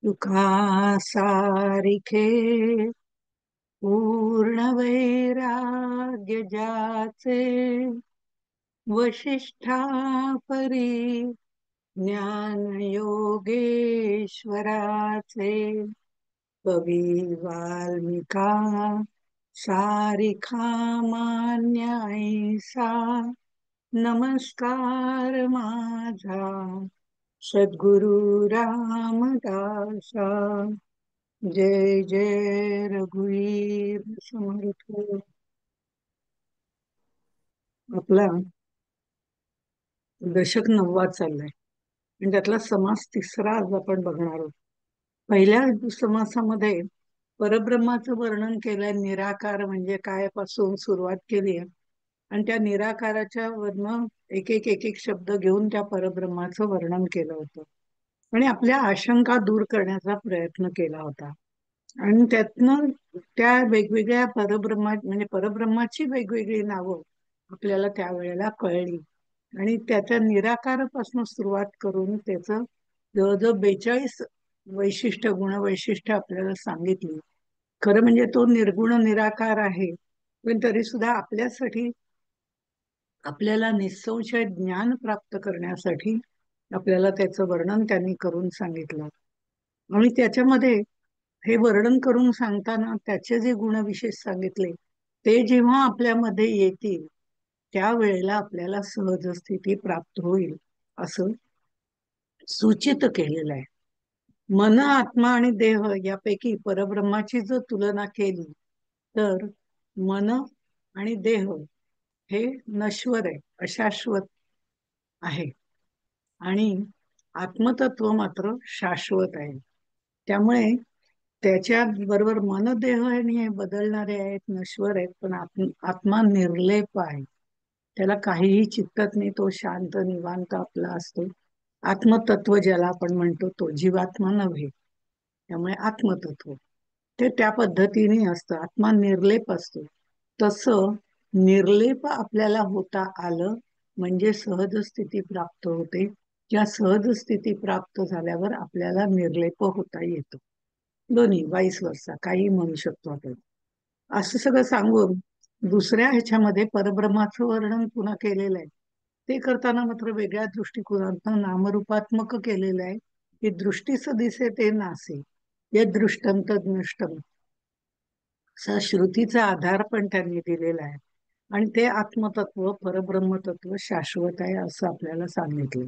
तुका सारिखे पूर्ण वैराग्य ज्याचे वशिष्ठा परी ज्ञान योगेश्वराचे कवी वाल्मिका सारिखा मान्य ऐसा नमस्कार माझा सद्गुरु रामदासा. जय जय रघुवीर समर्थ. आपला दशक 9वा चाललाय आणि त्यातला समास तिसरा आज आपण बघणार आहोत. पहिल्या समासामध्ये परब्रह्माचं वर्णन केलंय. निराकार म्हणजे काय पासून सुरुवात केली आहे आणि त्या निराकाराच्या वरनं एक एक एक एक शब्द घेऊन त्या परब्रह्माचं वर्णन केलं होतं आणि आपल्या आशंका दूर करण्याचा प्रयत्न केला होता. आणि त्यातनं त्या वेगवेगळ्या म्हणजे परब्रह्माची वेगवेगळी नावं आपल्याला त्यावेळेला कळली आणि त्याच्या निराकारापासून सुरुवात करून त्याचं जवळजवळ 42 वैशिष्ट्य गुणवैशिष्ट्य आपल्याला सांगितली. खरं म्हणजे तो निर्गुण निराकार आहे, पण तरी सुद्धा आपल्यासाठी आपल्याला निसंशय ज्ञान प्राप्त करण्यासाठी आपल्याला त्याचं वर्णन त्यांनी करून सांगितलं. आणि त्याच्यामध्ये हे वर्णन करून सांगताना त्याचे जे गुणविशेष सांगितले ते जेव्हा आपल्यामध्ये येतील त्यावेळेला आपल्याला सहज स्थिती प्राप्त होईल असं सूचित केलेलं आहे. मन, आत्मा आणि देह यापैकी परब्रह्माची जर तुलना केली तर मन आणि देह हे नश्वर आहे, अशाश्वत आहे आणि आत्मतत्व मात्र शाश्वत आहे. त्यामुळे त्याच्या बरोबर मन देह हे बदलणारे आहेत, नश्वर आहेत, पण आत्मा निर्लेप आहे. त्याला काहीही चित्तत नाही, तो शांत निवांत आपला असतो. आत्मतत्व ज्याला आपण म्हणतो तो जीवात्मा नव्हे, त्यामुळे आत्मतत्व ते त्या पद्धतीने असतं. आत्मा निर्लेप असतो. तसं निर्लेप आपल्याला होता आलं म्हणजे सहज स्थिती प्राप्त होते. या सहज स्थिती प्राप्त झाल्यावर आपल्याला निर्लेप होता येतो. दोन्ही वाईस वर्षा काही म्हणू शकतो आपण. असं सगळं सांगून दुसऱ्या ह्याच्यामध्ये परब्रह्माचं वर्णन पुन्हा केलेलं आहे. ते करताना मात्र वेगळ्या दृष्टिकोनातून नामरूपात्मक केलेलं आहे की दृष्टीस दिसे ते नासे हे दृष्टम तद नष्टम असा श्रुतीचा आधार पण त्यांनी दिलेला आहे. आणि ते आत्मतत्व परब्रह्मतत्व शाश्वत आहे असं आपल्याला सांगितलं.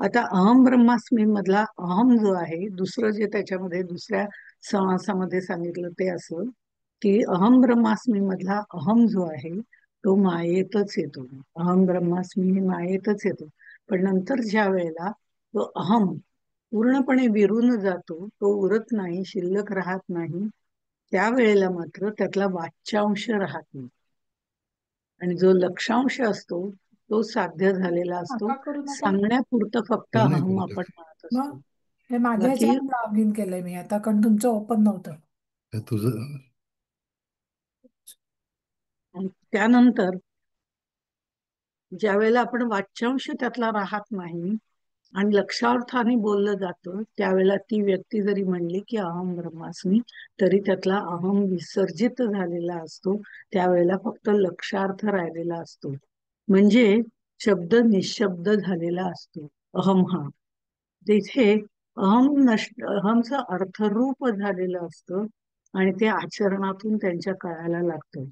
आता अहम ब्रह्मास्मी मधला अहम जो आहे, दुसरं जे त्याच्यामध्ये दुसऱ्या समासामध्ये सांगितलं ते असं की अहम ब्रह्मास्मी मधला अहम जो आहे तो मायेतच येतो. अहम ब्रह्मास्मी हे मायेतच येतो. पण नंतर ज्या वेळेला तो अहम पूर्णपणे विरून जातो, तो उरत नाही, शिल्लक राहत नाही, त्यावेळेला मात्र त्यातला वाच्यांश राहत नाही आणि जो लक्षांश असतो तो साध्य झालेला असतो. नका करू नका. सांगण्यापुरतं फक्त तर नाही अहम करू आपण शकत. म्हणत मग असतो. हे माझ्या बाकी ह्याच्यावर लॉग इन केलंय मी आता, कारण तुमचं ओपन नव्हतं. हे तुझं त्यानंतर ज्या वेळेला आपण वाच्यांश त्यातला राहत नाही आणि लक्षार्थाने बोललं जातं त्यावेळेला ती व्यक्ती जरी म्हणली की अहम ब्रह्मास्मी तरी त्यातला अहम विसर्जित झालेला असतो. त्यावेळेला फक्त लक्षार्थ राहिलेला असतो. म्हणजे शब्द निशब्द झालेला असतो अहम हा. तिथे अहमचं अर्थरूप झालेलं असतं आणि ते आचरणातून त्यांच्या कळायला लागतं.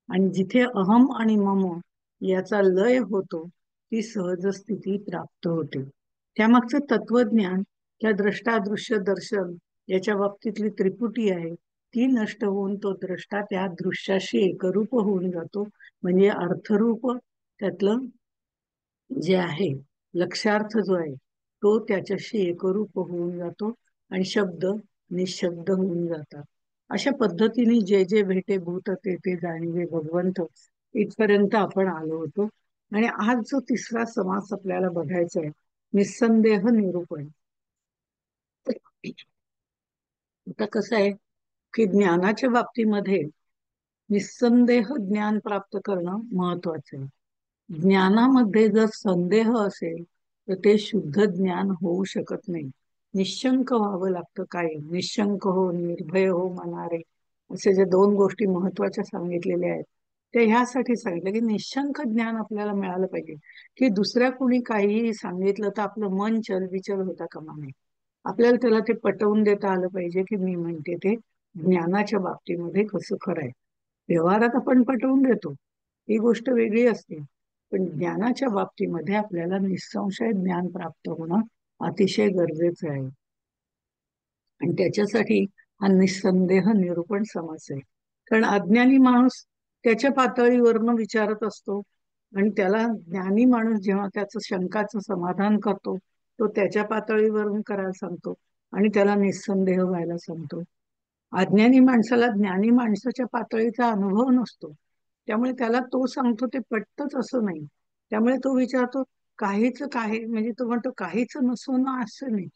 आणि जिथे अहम आणि मम याचा लय होतो ती सहज स्थिती प्राप्त होते. त्यामागचं तत्वज्ञान त्या द्रष्टादृश्य दर्शन याच्या बाबतीतली त्रिपुटी आहे ती नष्ट होऊन तो द्रष्टा त्या दृश्याशी एकरूप होऊन जातो. म्हणजे अर्थरूप त्यातलं जे आहे लक्षार्थ जो आहे तो त्याच्याशी एकरूप होऊन जातो आणि शब्द निशब्द होऊन जातात. अशा पद्धतीने जे जे भेटे भूत ते ते जाणीवे भगवंत इथपर्यंत आपण आलो होतो. आणि आज जो तिसरा समास आपल्याला बघायचा आहे निस्संदेह निरूपण. आता कसं आहे की ज्ञानाच्या बाबतीमध्ये निस्संदेह ज्ञान प्राप्त करणं महत्वाचं आहे. ज्ञानामध्ये जर संदेह असेल तर ते शुद्ध ज्ञान होऊ शकत नाही. निशंक व्हावं लागतं कायम. निशंक हो, निर्भय हो मनारे, असे जे दोन गोष्टी महत्वाच्या सांगितलेल्या आहेत, ते ह्यासाठी सांगितलं की निशंक ज्ञान आपल्याला मिळालं पाहिजे. की दुसऱ्या कोणी काहीही सांगितलं तर आपलं मन चलबिचल होता कामा नये. आपल्याला त्याला ते पटवून देता आलं पाहिजे की मी म्हणते ते ज्ञानाच्या बाबतीमध्ये कसं खरं आहे. व्यवहारात आपण पटवून देतो, ही गोष्ट वेगळी असते. पण ज्ञानाच्या बाबतीमध्ये आपल्याला निसंशय ज्ञान प्राप्त होणं अतिशय गरजेचं आहे. आणि त्याच्यासाठी हा निस्संदेह निरूपण समास आहे. कारण अज्ञानी माणूस त्याच्या पातळीवरनं विचारत असतो, आणि त्याला ज्ञानी माणूस जेव्हा त्याचं शंकाचं समाधान करतो, तो त्याच्या पातळीवरून करायला सांगतो आणि त्याला निस्संदेह व्हायला सांगतो. अज्ञानी माणसाला ज्ञानी माणसाच्या पातळीचा अनुभव नसतो, त्यामुळे त्याला तो सांगतो ते पटतच असं नाही. त्यामुळे तो विचारतो, काहीच काही म्हणजे तो म्हणतो काहीच नसून असं नाही.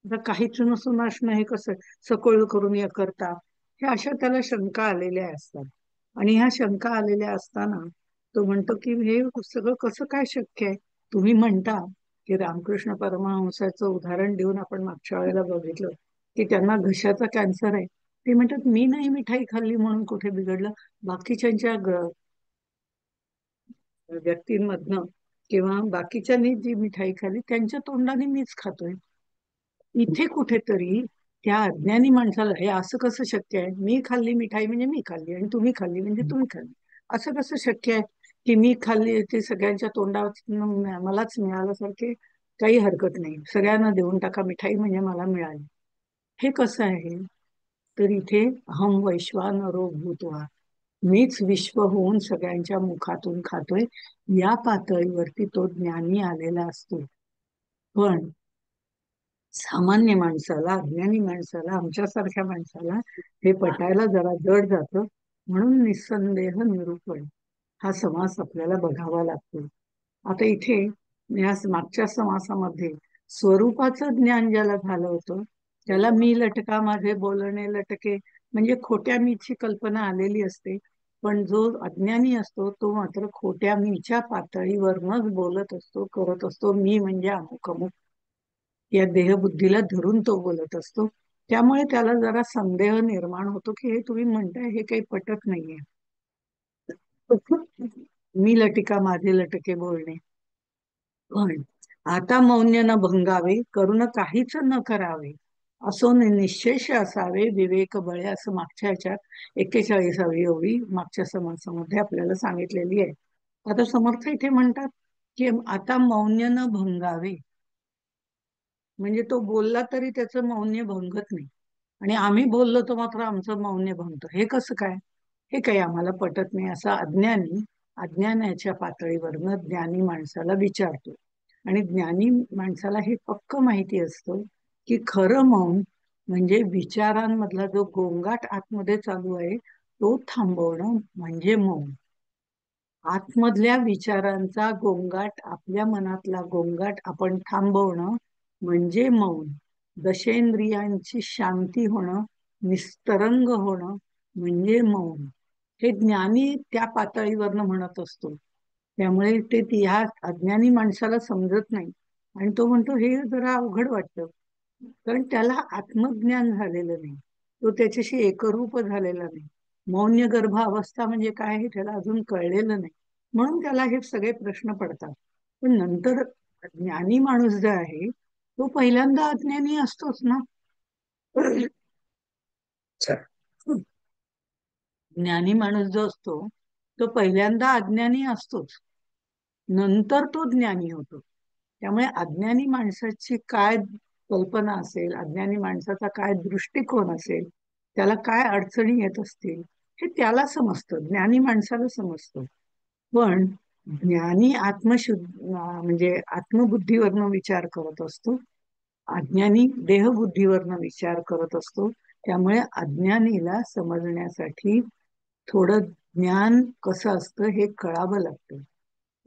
आता काहीच नसून असणं हे कसं, सकोल करून या करता, हे अशा त्याला शंका आलेल्या असतात. आणि ह्या शंका आलेल्या असताना तो म्हणतो की हे सगळं कसं काय शक्य आहे. तुम्ही म्हणता की रामकृष्ण परमहंसाचं उदाहरण देऊन आपण मागच्या वेळेला बघितलं की त्यांना घशाचा कॅन्सर आहे. ते म्हणतात मी नाही मिठाई खाल्ली म्हणून कुठे बिघडलं, बाकीच्यांच्या व्यक्तींमधनं किंवा बाकीच्यांनी जी मिठाई खाल्ली त्यांच्या तोंडाने मीच खातोय. इथे कुठेतरी त्या अज्ञानी माणसाला हे असं कसं शक्य आहे, मी खाल्ली मिठाई म्हणजे मी खाल्ली आणि तुम्ही खाल्ली म्हणजे तुम्ही खाल्ली, असं कसं शक्य आहे की मी खाल्ली ते सगळ्यांच्या तोंडात मलाच मिळाल्यासारखे. काही हरकत नाही, सगळ्यांना देऊन टाका मिठाई म्हणजे मला मिळाली. हे कसं आहे. तर इथे अहम वैश्वानरो भूत्वा, मीच विश्व होऊन सगळ्यांच्या मुखातून खातोय, या पातळीवरती तो ज्ञानी आलेला असतो. पण सामान्य माणसाला, अज्ञानी माणसाला, आमच्यासारख्या माणसाला हे पटायला जरा जड जातं. म्हणून निस्संदेह निरूपण हा समास आपल्याला बघावा लागतो. आता इथे या मागच्या समासामध्ये स्वरूपाचं ज्ञान ज्याला झालं होतं, त्याला मी लटका माझे बोलणे लटके, म्हणजे खोट्या मीची कल्पना आलेली असते. पण जो अज्ञानी असतो तो मात्र खोट्या मीच्या पातळीवरनच बोलत असतो, करत असतो. मी म्हणजे अमुक अमुक, या देहबुद्धीला धरून तो बोलत असतो. त्यामुळे त्याला जरा संदेह निर्माण होतो की हे तुम्ही म्हणताय हे काही पटत नाहीये. मी लटिका माझे लटके बोलणे. पण आता मौन्य न भंगावे, करून काहीच न करावे, असो निश्शेष असावे विवेक बळे, असं मागच्या ह्याच्यात 41वी ओवी मागच्या समासामध्ये आपल्याला सांगितलेली आहे. आता समर्थ इथे म्हणतात की आता मौन्य न भंगावे, म्हणजे तो बोलला तरी त्याचं मौन्य भंगत नाही, आणि आम्ही बोललो तर मात्र आमचं मौन्य भंगतं. हे कसं काय, हे काही आम्हाला पटत नाही, असा अज्ञानी अज्ञानाच्या पातळीवरनं ज्ञानी माणसाला विचारतो. आणि ज्ञानी माणसाला हे पक्क माहिती असतं की खरं मौन म्हणजे विचारांमधला जो गोंगाट आतमध्ये चालू आहे तो थांबवणं म्हणजे मौन. आतमधल्या विचारांचा गोंगाट, आपल्या मनातला गोंगाट आपण थांबवणं म्हणजे मौन. दशेंद्रियांची शांती होणं, निस्तरंग होणं म्हणजे मौन. हे ज्ञानी त्या पातळीवरनं म्हणत असतो. त्यामुळे ते ह्या अज्ञानी माणसाला समजत नाही, आणि तो म्हणतो हे जरा अवघड वाटतं, कारण त्याला आत्मज्ञान झालेलं नाही, तो त्याच्याशी एकरूप झालेला नाही. मौन्य गर्भ अवस्था म्हणजे काय हे त्याला अजून कळलेलं नाही, म्हणून त्याला हे सगळे प्रश्न पडतात. पण नंतर ज्ञानी माणूस जो आहे तो पहिल्यांदा अज्ञानी असतोच ना. ज्ञानी माणूस जो असतो तो पहिल्यांदा अज्ञानी असतोच, नंतर तो ज्ञानी होतो. त्यामुळे अज्ञानी माणसाची काय कल्पना असेल, अज्ञानी माणसाचा काय दृष्टिकोन असेल, त्याला काय अडचणी येत असतील, हे त्याला समजतं, ज्ञानी माणसाला समजतं. पण ज्ञानी म्हणजे आत्मबुद्धीवरनं विचार करत असतो, अज्ञानी देहबुद्धीवरनं विचार करत असतो. त्यामुळे अज्ञानीला समजण्यासाठी थोडं ज्ञान कसं असतं हे कळावं लागतं.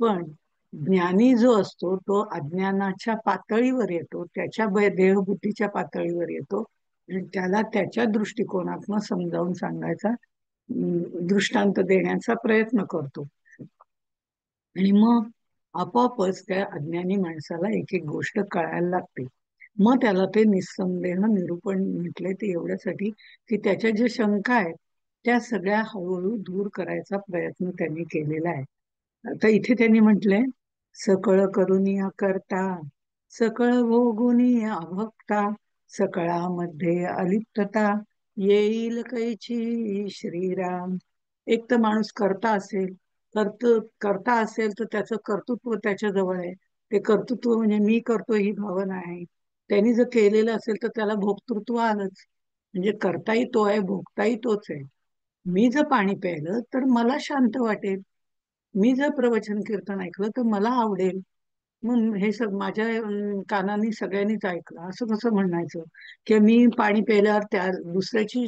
पण ज्ञानी जो असतो तो अज्ञानाच्या पातळीवर येतो, त्याच्या देहबुद्धीच्या पातळीवर येतो, आणि त्याला त्याच्या दृष्टिकोनातून समजावून सांगायचा, दृष्टांत देण्याचा प्रयत्न करतो. आणि मग आपोआपच त्या अज्ञानी माणसाला एक एक गोष्ट कळायला लागते. मग त्याला ते निस्संदेह निरूपण म्हटले, ते एवढ्यासाठी की त्याच्या ज्या शंका आहेत त्या सगळ्या हळूहळू दूर करायचा प्रयत्न त्यांनी केलेला आहे. आता इथे त्यांनी म्हटलंय, सकळ करुणी करता, सकळ भोगुनी अभक्ता, सकळामध्ये अलिप्तता, येईल कैची श्रीराम. एक तर माणूस करता असेल, करता असेल तर त्याचं कर्तृत्व त्याच्या जवळ आहे. ते कर्तृत्व म्हणजे मी करतो ही भावना आहे. त्यांनी जर केलेलं असेल तर त्याला भोक्तृत्व आलंच. म्हणजे करताही तो आहे, भोगताही तोच आहे. मी जर पाणी प्यायलं तर मला शांत वाटेल. मी जर प्रवचन कीर्तन ऐकलं तर मला आवडेल. मग हे माझ्या कानाने सगळ्यांनीच ऐकलं असं कसं म्हणायचं की मी पाणी प्यायल्यावर त्या दुसऱ्याची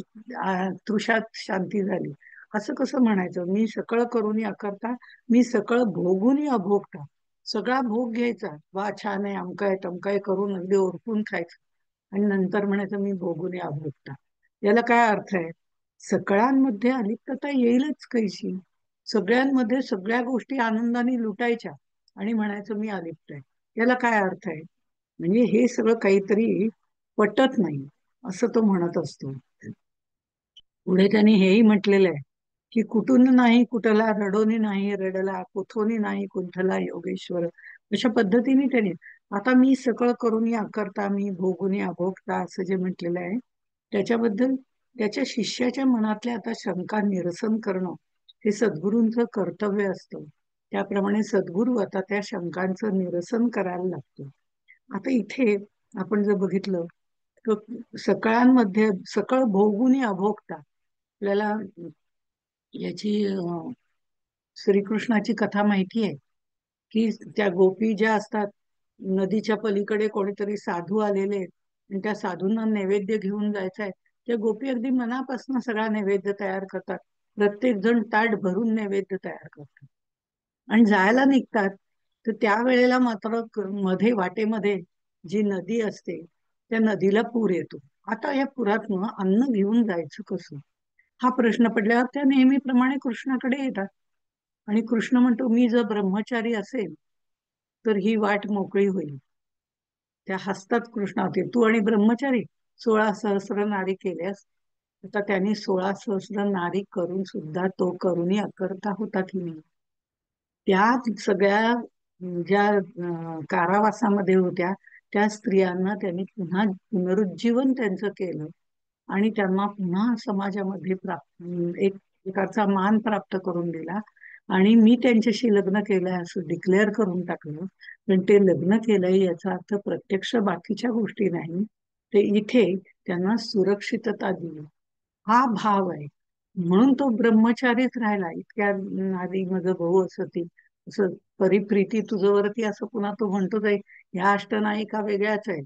तृषात शांती झाली, असं कसं म्हणायचं? मी सकळ करून करता, मी सकळ भोगूनही अभोगता. सगळा भोग घ्यायचा, वा छान आहे, अमकाय तमकाय करून अगदी ओरपून खायचं आणि नंतर म्हणायचं मी भोगूनही अभोगता. याला काय अर्थ आहे? सकळांमध्ये अलिप्तता येईलच कैशी. सगळ्यांमध्ये सगळ्या गोष्टी आनंदाने लुटायच्या आणि म्हणायचं मी अलिप्त आहे. याला काय अर्थ आहे? म्हणजे हे सगळं काहीतरी पटत नाही, असं तो म्हणत असतो. पुढे त्यांनी हेही म्हटलेलं आहे की कुठून नाही कुठला, रडोनी नाही रडला, कुठोनी नाही कुंठला योगेश्वर. अशा पद्धतीने त्याने, आता मी सकळ करून करता, मी भोगुनी अभोगता असं जे म्हटलेलं आहे त्याच्याबद्दल त्याच्या शिष्याच्या मनातल्या आता शंका निरसन करणं हे सद्गुरूंचं कर्तव्य असतं. त्याप्रमाणे सद्गुरू आता त्या शंकांचं निरसन करायला लागतो. आता इथे आपण जर बघितलं तर सकळांमध्ये सकळ भोगुनी अभोगता, आपल्याला याची श्रीकृष्णाची कथा माहिती आहे की त्या गोपी ज्या असतात, नदीच्या पलीकडे कोणीतरी साधू आलेले आहेत आणि त्या साधूंना नैवेद्य घेऊन जायचं आहे. त्या गोपी अगदी मनापासून सगळा नैवेद्य तयार करतात. प्रत्येक जण ताट भरून नैवेद्य तयार करतात आणि जायला निघतात. तर त्यावेळेला मात्र मध्ये वाटेमध्ये जी नदी असते त्या नदीला पूर येतो. आता या पुरातनं अन्न घेऊन जायचं कसं, हा प्रश्न पडल्यावर त्या नेहमीप्रमाणे कृष्णाकडे येतात आणि कृष्ण म्हणतो मी जर ब्रह्मचारी असेल तर ही वाट मोकळी होईल. त्या हसतात कृष्णावती, तू आणि ब्रह्मचारी 16 सहस्र नारी केल्यास. आता त्यांनी 16 सहस्र नारी करून सुद्धा तो करुणी अकर्ता होता की नाही. त्या सगळ्या ज्या कारावासामध्ये होत्या त्या स्त्रियांना त्यांनी पुन्हा पुनरुज्जीवन त्यांचं केलं आणि त्यांना पुन्हा समाजामध्ये एक प्रकारचा मान प्राप्त करून दिला. आणि मी त्यांच्याशी लग्न केलंय असं डिक्लेअर करून टाकलं. पण ते लग्न केलंय याचा अर्थ प्रत्यक्ष बाकीच्या गोष्टी नाही, ते इथे त्यांना सुरक्षितता दिली, हा भाव आहे. म्हणून तो ब्रह्मचारीच राहिला. इतक्या आधी माझं भाऊ असती असं परिप्रीती तुझवरती असं पुन्हा तो म्हणतो जाई. ह्या अष्टनायिका वेगळ्याच आहेत,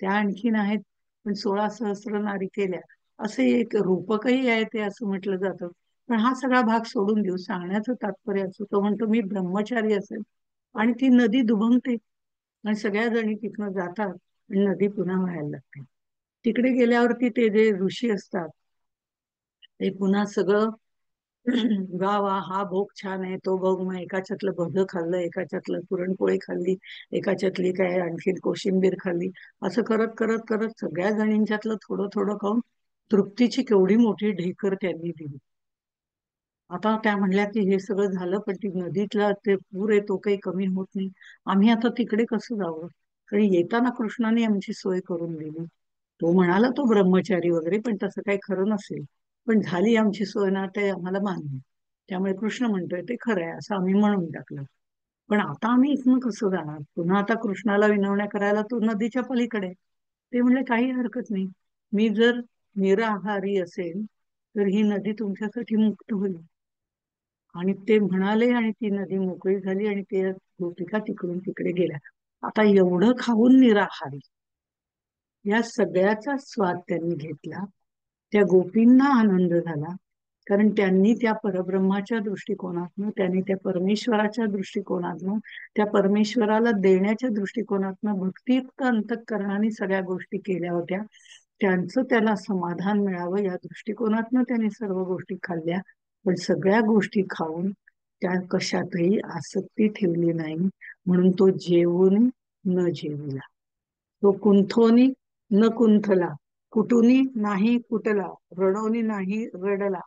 त्या आणखीन आहेत, पण 16 सहस्र नारी केल्या असे एक रूपकही आहे ते असं म्हटलं जातं. पण हा सगळा भाग सोडून देऊ, सांगण्याचं तात्पर्य असं तो म्हणतो मी ब्रह्मचारी असेल. आणि ती नदी दुभंगते आणि सगळ्या जणी तिथनं जातात आणि नदी पुन्हा व्हायला लागते. तिकडे गेल्यावरती ते जे ऋषी असतात ते पुन्हा सगळं वा वा हा भोग छान आहे, तो भोग, मग एकाच्यातलं भद खाल्लं, एकाच्यातलं पुरणपोळी खाल्ली, एकाच्यातली काय आणखीन कोशिंबीर खाल्ली, असं करत करत करत सगळ्या जणींच्यातलं थोडं थोडं खाऊन तृप्तीची केवढी मोठी ढेकर त्यांनी दिली. आता त्या म्हणल्या की हे सगळं झालं पण ती नदीतला ते पूर आहे तो काही कमी होत नाही, आम्ही आता तिकडे कसं जावं? आणि येताना कृष्णाने आमची सोय करून दिली. तो म्हणाला तो ब्रह्मचारी वगैरे, पण तसं काही खरं नसेल. पण झाली आमची सोय ना, ते आम्हाला मान्य. त्यामुळे कृष्ण म्हणतोय ते खरं आहे असं आम्ही म्हणून टाकलं. पण आता आम्ही इथनं कसं जाणार? पुन्हा आता कृष्णाला विनवण्या करायला तो नदीच्या पलीकडे. ते म्हणले काही हरकत नाही, मी जर निराहारी असेल तर ही नदी तुमच्यासाठी मुक्त होईल. आणि ते म्हणाले आणि ती नदी मोकळी झाली आणि ते गोपिका तिकडून तिकडे गेल्या. आता एवढं खाऊन निराहारी या सगळ्याचा स्वाद त्यांनी घेतला. त्या गोपींना आनंद झाला कारण त्यांनी त्या परब्रह्माच्या दृष्टिकोनातनं, त्यांनी त्या परमेश्वराच्या दृष्टिकोनातनं, त्या परमेश्वराला देण्याच्या दृष्टिकोनातनं भक्तियुक्त अंतःकरणाने सगळ्या गोष्टी केल्या होत्या. त्यांचं त्याला समाधान मिळावं या दृष्टिकोनातनं त्यांनी सर्व गोष्टी खाल्ल्या. पण सगळ्या गोष्टी खाऊन त्या कशातही आसक्ती ठेवली नाही, म्हणून तो जेवून न जेविला. तो कुंथोनी न कुंथला, कुटुनी नाही कुटला, रडोनी नाही रडला.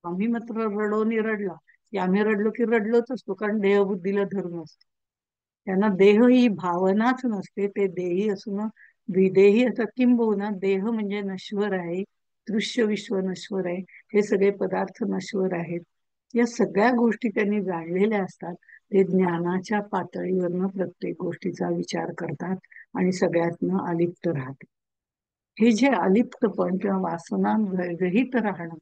आम्ही मात्र रडोनी रडला, की आम्ही रडलो की रडलोच असतो, कारण देहबुद्धीला धरून असतो. त्यांना देह ही भावनाच नसते, ते देही असून विदेही असतात. किंबहुना देह म्हणजे नश्वर आहे, दृश्य विश्व नश्वर आहे, हे सगळे पदार्थ नश्वर आहेत. या सगळ्या गोष्टी त्यांनी जाणलेल्या असतात. ते ज्ञानाच्या पातळीवरनं प्रत्येक गोष्टीचा विचार करतात आणि सगळ्यातनं अलिप्त राहतात. हे जे अलिप्तपण किंवा वासना रहित राहणं,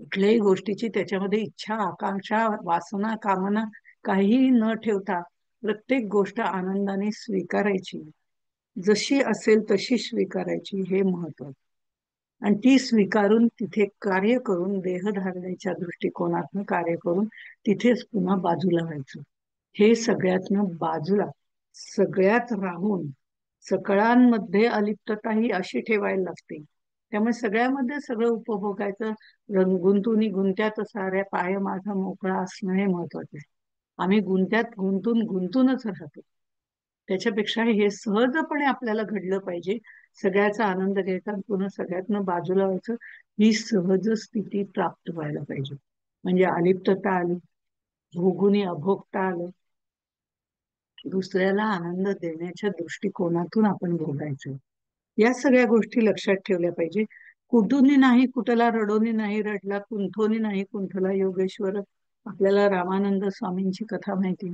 कुठल्याही गोष्टीची त्याच्यामध्ये इच्छा, आकांक्षा, वासना, कामना काहीही न ठेवता प्रत्येक गोष्ट आनंदाने स्वीकारायची, जशी असेल तशी स्वीकारायची, हे महत्व. आणि ती स्वीकारून तिथे कार्य करून, देहधारणेच्या दृष्टिकोनातून कार्य करून तिथेच पुन्हा बाजूला व्हायचं. हे सगळ्यातनं बाजूला, सगळ्यात राहून सकळांमध्ये अलिप्तता ही अशी ठेवायला लागते. त्यामुळे सगळ्यामध्ये सगळं उपभोगायचं, गुंतून गुंत्यात साऱ्या पाय माझा मोकळा असणं हे महत्वाचं आहे. आम्ही गुंत्यात गुंतून गुंतूनच राहतो. त्याच्यापेक्षा हे सहजपणे आपल्याला घडलं पाहिजे. सगळ्याचा आनंद घ्यायचा आणि पुन्हा सगळ्यातनं बाजूला व्हायचं, ही सहज स्थिती प्राप्त व्हायला पाहिजे. म्हणजे अलिप्तता आली, भोगुनी अभोगता आलं, दुसऱ्याला आनंद देण्याच्या दृष्टिकोनातून आपण भोगायचं. या सगळ्या गोष्टी लक्षात ठेवल्या पाहिजे. कुठूनही नाही कुठला, रडोनी नाही रडला, कुंठोनी नाही कुंठला. योगेश्वर आपल्याला रामानंद स्वामींची कथा माहिती.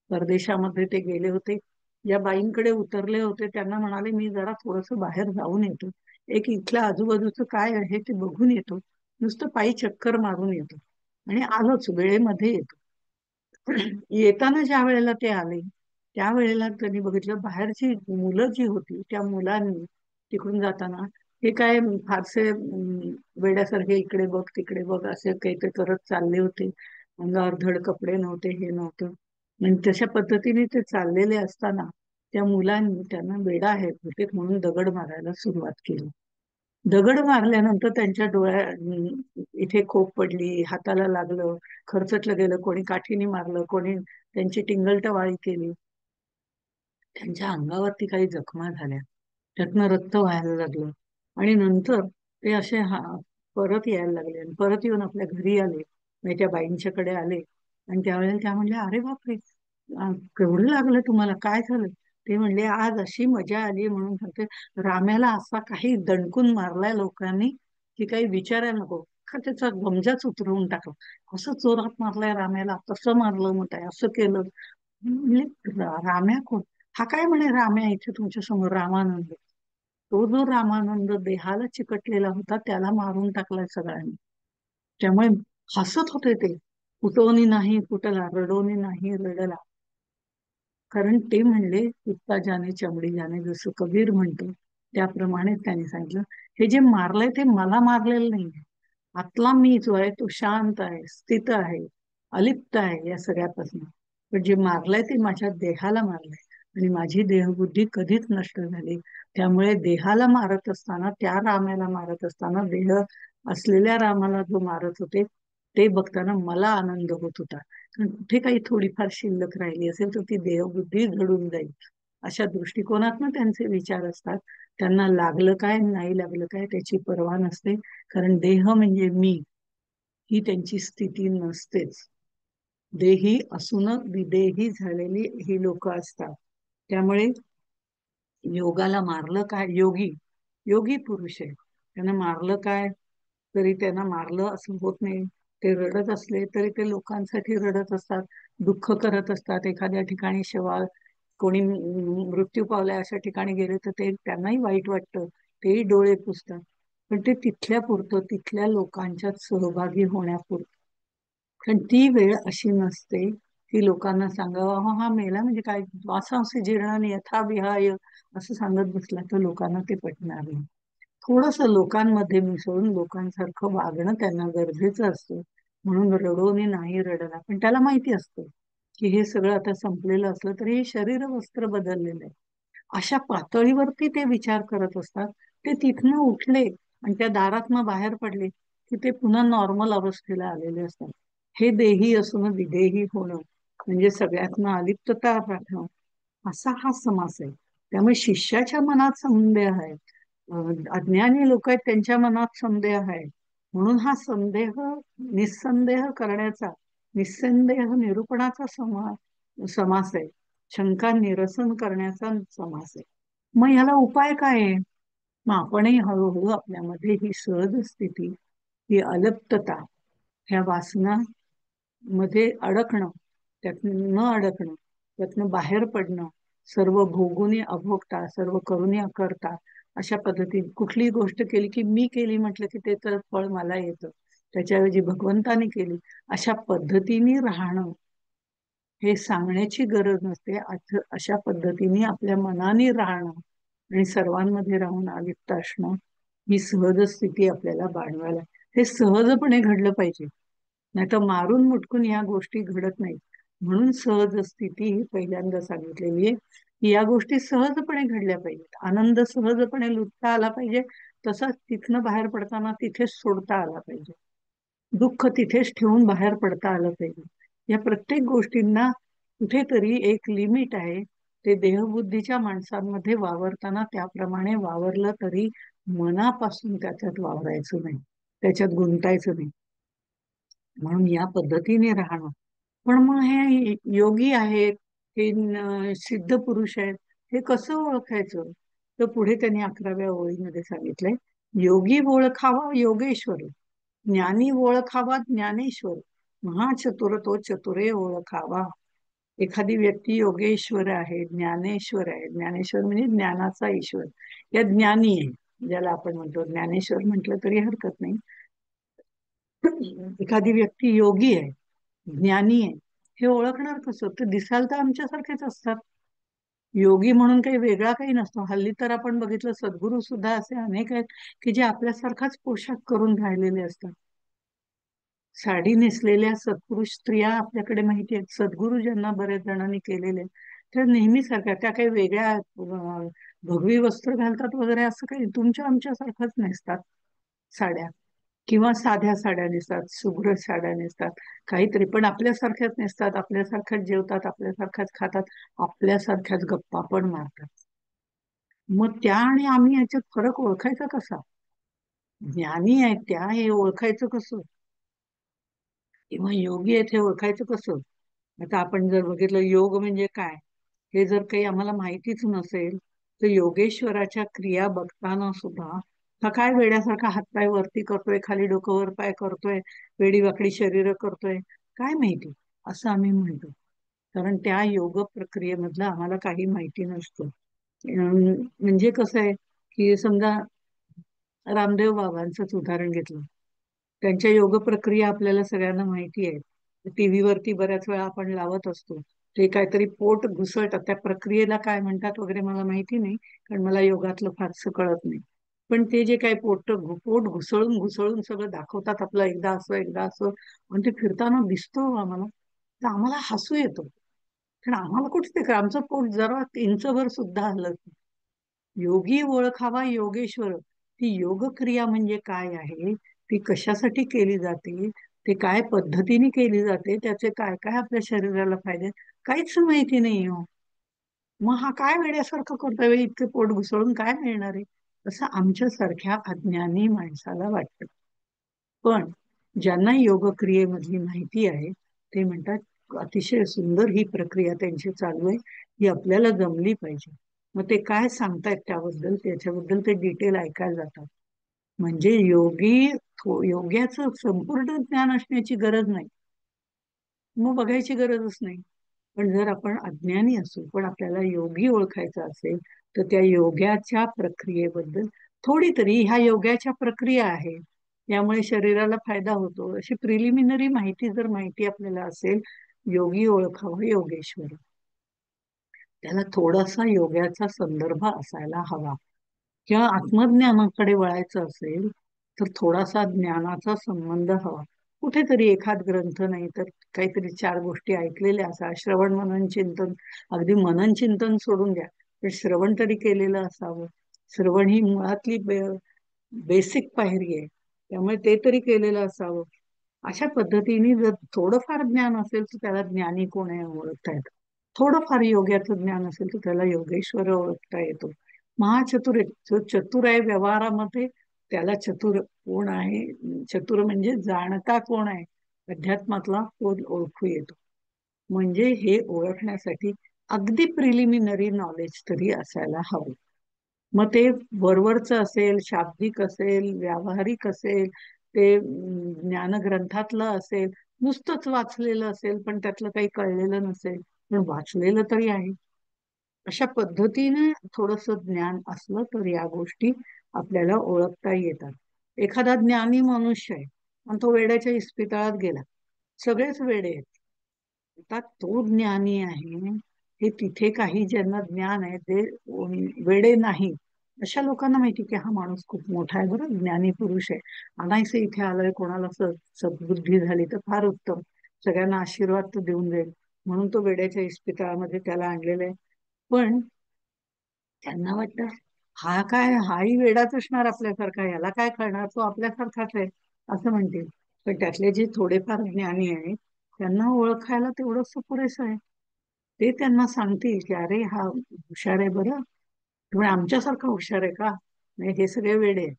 परदेशामध्ये ते गेले होते, या बाईंकडे उतरले होते. त्यांना म्हणाले, मी जरा थोडस बाहेर जाऊन येतो, एक इथल्या आजूबाजूचं काय आहे ते बघून येतो, नुसतं पायी चक्कर मारून येतो. आणि आलोच, वेळेमध्ये येतो. येताना ज्या वेळेला ते आले, त्यावेळेला त्यांनी बघितलं, बाहेरची मुलं जी होती त्या मुलांनी तिकडून जाताना हे काय फारसे वेड्यासारखे इकडे बघ तिकडे बघ असे काहीतरी करत चालले होते. अंगावर धड कपडे नव्हते, हे नव्हतं. म्हणजे तशा पद्धतीने ते चाललेले असताना त्या मुलांनी त्यांना वेडा आहे बहुतेक म्हणून दगड मारायला सुरुवात केली. दगड मारल्यानंतर त्यांच्या इथे खोप पडली, हाताला लागलं, खरचटलं गेलं, कोणी काठीने मारलं, कोणी त्यांची टिंगलटवाळी केली. त्यांच्या अंगावरती काही जखमा झाल्या, त्यातनं रक्त व्हायला लागलं. आणि नंतर ते असे परत यायला लागले आणि परत येऊन आपल्या घरी आले. म्हणजे त्या बाईंच्याकडे आले आणि त्यावेळेला त्या म्हणल्या, अरे बापरे, केवढं लागलं तुम्हाला, काय झालं? ते म्हणले, आज अशी मजा आली म्हणून सांगते, राम्याला असा काही दणकून मारलाय लोकांनी की काही विचारायला नको. का त्याचा गमजाच उतरवून टाकला. असं जोरात मारलाय राम्याला, तसं मारलं, मग काय असं केलं. म्हणले, राम्या कोण? हा काय म्हणे राम्या इथे तुमच्या समोर? रामानंद. तो जो रामानंद देहाला चिकटलेला होता त्याला मारून टाकलाय सगळ्यांनी. त्यामुळे हसत होते ते. कुटोनी नाही कुटला, रडोनी नाही रडला. कारण ते म्हणले, कुत्ता जाने चमडी जाने, जसं कबीर म्हणतो त्याप्रमाणे त्यांनी सांगितलं, हे जे मारलंय ते मला मारलेलं नाही. आतला मी जो आहे तो शांत आहे, स्थित आहे, अलिप्त आहे या सगळ्यापासून. पण जे मारलंय ते माझ्या देहाला मारलंय. आणि माझी देहबुद्धी कधीच नष्ट झाली. त्यामुळे देहाला मारत असताना, त्या रामाला मारत असताना, देह असलेल्या रामाला जो मारत होते ते बघताना मला आनंद होत होता. कारण कुठे काही थोडीफार शिल्लक राहिली असेल तर ती देहबुद्धी घडून जाईल, अशा दृष्टिकोनातून त्यांचे विचार असतात. त्यांना लागलं काय नाही लागलं काय त्याची पर्वा नसते. कारण देह म्हणजे मी, ही त्यांची स्थिती नसतेच. देही असून विदेही झालेली ही लोक असतात. त्यामुळे योगाला मारलं काय, योगी योगी पुरुष आहे, त्यांना मारलं काय तरी त्यांना मारलं असं होत नाही. ते रडत असले तरी ते लोकांसाठी रडत असतात, दुःख करत असतात. एखाद्या ठिकाणी कोणी मृत्यू पावलाय अशा ठिकाणी गेले तर ते त्यांनाही वाईट वाटतं, तेही डोळे पुसतात. पण ते तिथल्या पुरतं, तिथल्या लोकांच्यात सहभागी होण्यापुरतं. कारण ती वेळ अशी नसते की लोकांना सांगावं, हा हा मेला म्हणजे काय, वासांसी जीर्णानी यथा विहाय असं सांगत बसला तर लोकांना ते पटणार नाही. थोडस लोकांमध्ये मिसळून लोकांसारखं वागणं त्यांना गरजेचं असतं. म्हणून रडोनी नाही रडला. पण त्याला माहिती असतं की हे सगळं आता संपलेलं असलं तरी हे शरीर वस्त्र बदललेलं आहे. अशा पातळीवरती ते विचार करत असतात. ते तिथनं उठले आणि त्या दारातनं बाहेर पडले की ते पुन्हा नॉर्मल अवस्थेला आलेले असतात. हे देही असून विदेही होणं म्हणजे सगळ्यातनं अलिप्तता राखणं. असा हा समास आहे. त्यामुळे शिष्याच्या मनात संदेह आहे, अज्ञानी लोक आहेत त्यांच्या मनात संदेह आहे, म्हणून हा संदेह निस्संदेह करण्याचा, निस्संदेह निरूपणाचा समास आहे. शंका निरसन करण्याचा समास आहे. मग ह्याला उपाय काय आहे? मग आपणही हळूहळू आपल्यामध्ये ही सहज स्थिती, ही अलप्तता, ह्या वासना मध्ये अडकणं, त्यातनं न अडकणं, त्यातनं बाहेर पडणं, सर्व भोगूनी अभोगता, सर्व करूनी अकर्ता, अशा पद्धतीने कुठलीही गोष्ट केली की मी केली म्हटलं की त्याचं फळ मला येतं, त्याच्याऐवजी भगवंताने केली, अशा पद्धतीने राहणं हे सांगण्याची गरज नसते. अशा पद्धतीने आपल्या मनाने राहणं आणि सर्वांमध्ये राहून अलिप्त असणं, ही सहज स्थिती आपल्याला बाळगायला, हे सहजपणे घडलं पाहिजे. नाही तर मारून मुटकून या गोष्टी घडत नाहीत. म्हणून सहज स्थिती ही पहिल्यांदा सांगितलेली आहे की या गोष्टी सहजपणे घडल्या पाहिजेत. आनंद सहजपणे लुटता आला पाहिजे, तसाच तिथनं बाहेर पडताना तिथेच सोडता आला पाहिजे. दुःख तिथेच ठेवून बाहेर पडता आलं पाहिजे. या प्रत्येक गोष्टींना कुठेतरी एक लिमिट आहे. ते देहबुद्धीच्या माणसांमध्ये वावरताना त्याप्रमाणे वावरलं तरी मनापासून त्याच्यात वावरायचं नाही, त्याच्यात गुंतायचं नाही. म्हणून या पद्धतीने राहणं. पण मग हे योगी आहेत, हे सिद्ध पुरुष आहेत, हे कसं ओळखायचं? तर पुढे त्यांनी 11व्या ओळीमध्ये सांगितलंय, योगी ओळखावा योगेश्वर, ज्ञानी ओळखावा ज्ञानेश्वर, महाचतुर तो चतुरे ओळखावा. एखादी व्यक्ती योगेश्वर आहे, ज्ञानेश्वर आहे, ज्ञानेश्वर म्हणजे ज्ञानाचा ईश्वर, या ज्ञानी आहे, ज्याला आपण म्हणतो ज्ञानेश्वर म्हटलं तरी हरकत नाही. एखादी व्यक्ती योगी आहे, ज्ञानी आहे, हे ओळखणार कसं? तर दिसायला तर आमच्यासारखेच असतात. योगी म्हणून काही वेगळा काही नसतो. हल्ली तर आपण बघितलं, सद्गुरू सुद्धा असे अनेक आहेत की जे आपल्यासारखाच पोशाख करून राहिलेले असतात. साडी नेसलेल्या सत्पुरुष स्त्रिया आपल्याकडे माहिती आहेत. सद्गुरू ज्यांना बऱ्याच जणांनी केलेले आहेत, त्या नेहमी सारख्या, त्या काही वेगळ्या भगवी वस्त्र घालतात वगैरे असं काही, तुमच्या आमच्यासारखंच नेसतात साड्या, किंवा साध्या साड्या नेसतात, सुग्र साड्या नेसतात, काहीतरी, पण आपल्यासारख्याच नेसतात, आपल्यासारख्याच जेवतात, आपल्यासारख्याच खातात, आपल्यासारख्याच गप्पा पण मारतात. मग त्या आणि आम्ही याच्यात फरक ओळखायचा कसा? ज्ञानी आहेत त्या, हे ओळखायचं कसं? किंवा योगी आहेत हे ओळखायचं कसं? आता आपण जर बघितलं योग म्हणजे काय, हे जर काही आम्हाला माहितीच नसेल, तर योगेश्वराच्या क्रिया बघताना सुद्धा हा काय वेड्यासारखा हातपाय वरती करतोय, खाली डोकं वर पाय करतोय, वेडी वाकडी शरीर करतोय, काय माहिती, असं आम्ही म्हणतो. कारण त्या योग प्रक्रियेमधलं आम्हाला काही माहिती नसतं. म्हणजे कसं आहे की समजा रामदेव बाबांचंच उदाहरण घेतलं, त्यांच्या योग प्रक्रिया आपल्याला सगळ्यांना माहिती आहे. टीव्ही वरती बऱ्याच वेळा आपण लावत असतो. ते काहीतरी पोट घुसळतात, त्या प्रक्रियेला काय म्हणतात वगैरे मला माहिती नाही, कारण मला योगातलं फारसं कळत नाही. पण ते जे काही पोट घुसळून घुसळून सगळं दाखवतात आपलं, एकदा असं एकदा असं, आणि ते फिरताना दिसतो आम्हाला, तर आम्हाला हसू येतं. कारण आम्हाला कुठे ते, आमचं पोट जरा इंचभर सुद्धा हलत नाही. योगी ओळखावा योगेश्वर, ती योग क्रिया म्हणजे काय आहे, ती कशासाठी केली जाते, ते काय पद्धतीने केली जाते, त्याचे काय काय आपल्या शरीराला फायदे, काहीच माहिती नाही हो. मग हा काय वेड्यासारखं करतोय, इतके पोट घुसळून काय मिळणार आहे, असं आमच्यासारख्या अज्ञानी माणसाला वाटतं. पण ज्यांना योग क्रियेमधली माहिती आहे, ते म्हणतात अतिशय सुंदर ही प्रक्रिया त्यांची चालू आहे, ही आपल्याला जमली पाहिजे. मग ते काय सांगतायत त्याबद्दल, त्याच्याबद्दल ते डिटेल ऐकायला जातात. म्हणजे योग्याचं संपूर्ण ज्ञान असण्याची गरज नाही, मग बघायची गरजच नाही. पण जर आपण अज्ञानी असू पण आपल्याला योगी ओळखायचा असेल, तर त्या योगाच्या प्रक्रियेबद्दल थोडी तरी, ह्या योगाच्या प्रक्रिया आहे, यामुळे शरीराला फायदा होतो, अशी प्रिलिमिनरी माहिती जर माहिती आपल्याला असेल, योगी ओळखावा योगेश्वर, त्याला थोडासा योगाचा संदर्भ असायला हवा. किंवा आत्मज्ञानाकडे वळायचं असेल तर थोडासा ज्ञानाचा संबंध हवा. कुठेतरी एखाद ग्रंथ, नाही तर काहीतरी चार गोष्टी ऐकलेल्या असा, श्रवण मनन चिंतन, अगदी मनन चिंतन सोडून द्या, पण श्रवण तरी केलेलं असावं. श्रवण ही मुळातली बेसिक पायरी आहे, त्यामुळे ते तरी केलेलं असावं. अशा पद्धतीने जर थोडंफार ज्ञान असेल तर त्याला ज्ञानी कोण आहे ओळखता येतं. थोडंफार योग्याचं ज्ञान असेल तर त्याला योगेश्वर ओळखता येतो. महाचतुर आहे, जो चतुर आहे व्यवहारामध्ये, त्याला चतुर कोण आहे, चतुर म्हणजे जाणता कोण आहे, अध्यात्मातला तो ओळखू येतो. म्हणजे हे ओळखण्यासाठी अगदी प्रिलिमिनरी नॉलेज तरी असायला हवं. मग ते वरवरचं असेल, शाब्दिक असेल, व्यावहारिक असेल, ते ज्ञानग्रंथातलं असेल, नुसतंच वाचलेलं असेल पण त्यातलं काही कळलेलं नसेल, पण वाचलेलं तरी आहे. अशा पद्धतीने थोडस ज्ञान असलं तर या गोष्टी आपल्याला ओळखता येतात. एखादा ज्ञानी मनुष्य आहे आणि तो वेड्याच्या इस्पितळात गेला, सगळेच वेडे आहेत, आता तो ज्ञानी आहे हे तिथे काही ज्यांना ज्ञान आहे ते वेडे नाही, अशा लोकांना माहिती की हा माणूस खूप मोठा आहे, बरं ज्ञानी पुरुष आहे, आणायचं इथे आलोय, कोणाला सद्बुद्धी झाली तर फार उत्तम, सगळ्यांना आशीर्वाद तर देऊन जाईल, म्हणून तो वेड्याच्या इस्पितळामध्ये त्याला आणलेलं आहे. पण त्यांना वाटतं हा काय, हाही वेडाच असणार आपल्यासारखा, याला काय कळणार, तो आपल्यासारखाच आहे असं म्हणतील. पण त्यातले जे थोडेफार ज्ञानी आहेत त्यांना ओळखायला तेवढंच पुरेसं आहे. ते त्यांना सांगतील की अरे हा हुशार आहे बरं, तुम्ही आमच्यासारखा हुशार आहे का, नाही हे सगळे वेडे आहेत.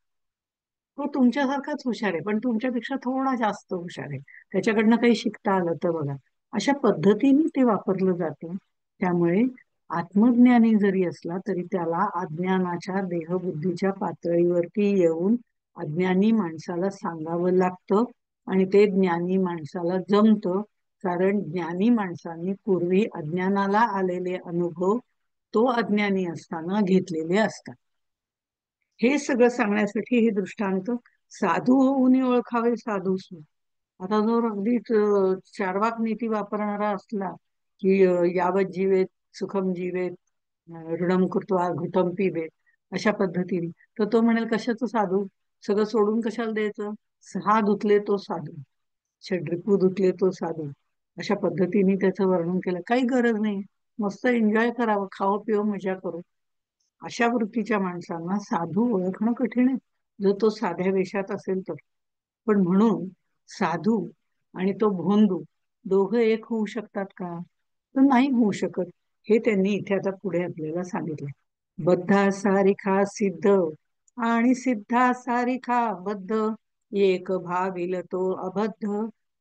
तो तुमच्यासारखाच हुशार आहे पण तुमच्यापेक्षा थोडा जास्त हुशार आहे, त्याच्याकडनं काही शिकता आलं तर बघा. अशा पद्धतीने ते वापरलं जातं. त्यामुळे आत्मज्ञानी जरी असला तरी त्याला अज्ञानाच्या देहबुद्धीच्या पातळीवरती येऊन अज्ञानी माणसाला सांगावं लागतं, आणि ते ज्ञानी माणसाला जमतं, कारण ज्ञानी माणसांनी पूर्वी अज्ञानाला आलेले अनुभव तो अज्ञानी असताना घेतलेले असतात. हे सगळं सांगण्यासाठी हे दृष्टांत, साधू होऊन ओळखावे साधू सूड. आता जो अगदीच चार्वाक नीती वापरणारा असला की यावत जीवेत सुखम जीवेत, ऋणम कृत्वा घृतम पिबेत, अशा पद्धतीने, तर तो म्हणेल कशाचं साधू, सगळं सोडून कशाला द्यायचं, सहा धुतले तो साधू, षड्रिपू धुतले तो साधू, अशा पद्धतीने त्याचं वर्णन केलं. काही गरज नाही, मस्त एन्जॉय करावं, खावं पिवं मजा करू. अशा वृत्तीच्या माणसांना साधू ओळखणं कठीण आहे, जर तो साध्या वेशात असेल तर. पण म्हणून साधू आणि तो भोंदू दोघं एक होऊ शकतात का, तर नाही होऊ शकत. हे त्यांनी इथे आता पुढे आपल्याला सांगितलं. बद्धा सारिखा सिद्ध आणि सिद्धा सारिखा बद्ध, एक भाविल तो अबद्ध,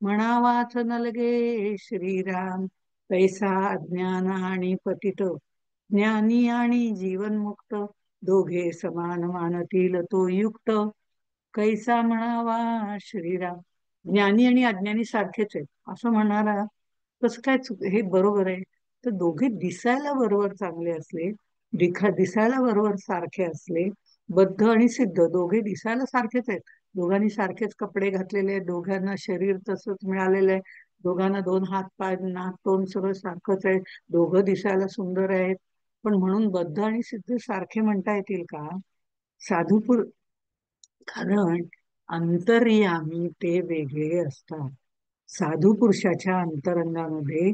म्हणावाच नलगे श्रीराम. पैसा अज्ञान आणि पतित, ज्ञानी आणि जीवनमुक्त, दोघे समान मानतील तो युक्त, कैसा म्हणावा श्रीराम. ज्ञानी आणि अज्ञानी सारखेच आहेत असं म्हणणारा कसं काय हे बरोबर आहे. तर दोघे दिसायला बरोबर चांगले असले, दिसायला बरोबर सारखे असले, बद्ध आणि सिद्ध दोघे दिसायला सारखेच आहेत, दोघांनी सारखेच कपडे घातलेले आहेत, दोघांना शरीर तसंच मिळालेलं आहे, दोघांना दोन हात पाय नाक तोंड सगळं सारखंच आहे, दोघं दिसायला सुंदर आहेत, पण म्हणून बद्ध आणि सिद्ध सारखे म्हणता येतील का. साधू कारण अंतर्यामी ते वेगळे असतात. साधू पुरुषाच्या अंतरंगामध्ये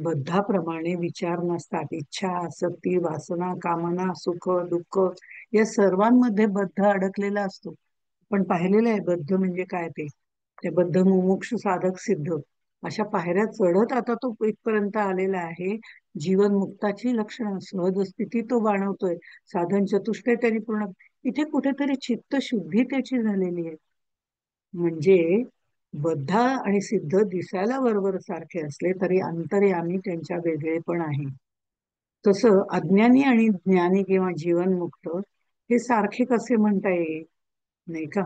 बद्धाप्रमाणे विचार नसतात, इच्छा आसक्ती वासना कामना सुख दुःख या सर्वांमध्ये बद्ध अडकलेला असतो. पण पाहिलेलं आहे बद्ध म्हणजे काय ते बद्ध मुमुक्षु साधक सिद्ध, अशा पायऱ्या चढत आता तो इथपर्यंत आलेला आहे. जीवन मुक्ताची लक्षणं सहज स्थिती तो बाणवतोय, साधन चतुष्टय त्यांनी पूर्ण, इथे कुठेतरी चित्त शुद्धी त्याची झालेली आहे. म्हणजे बद्ध आणि सिद्ध दिसायला बरोबर सारखे असले तरी अंतर्यामी त्यांच्या वेगळे पण आहे. तसं अज्ञानी आणि ज्ञानी किंवा जीवनमुक्त हे सारखे कसे म्हणता येईल, नाही का.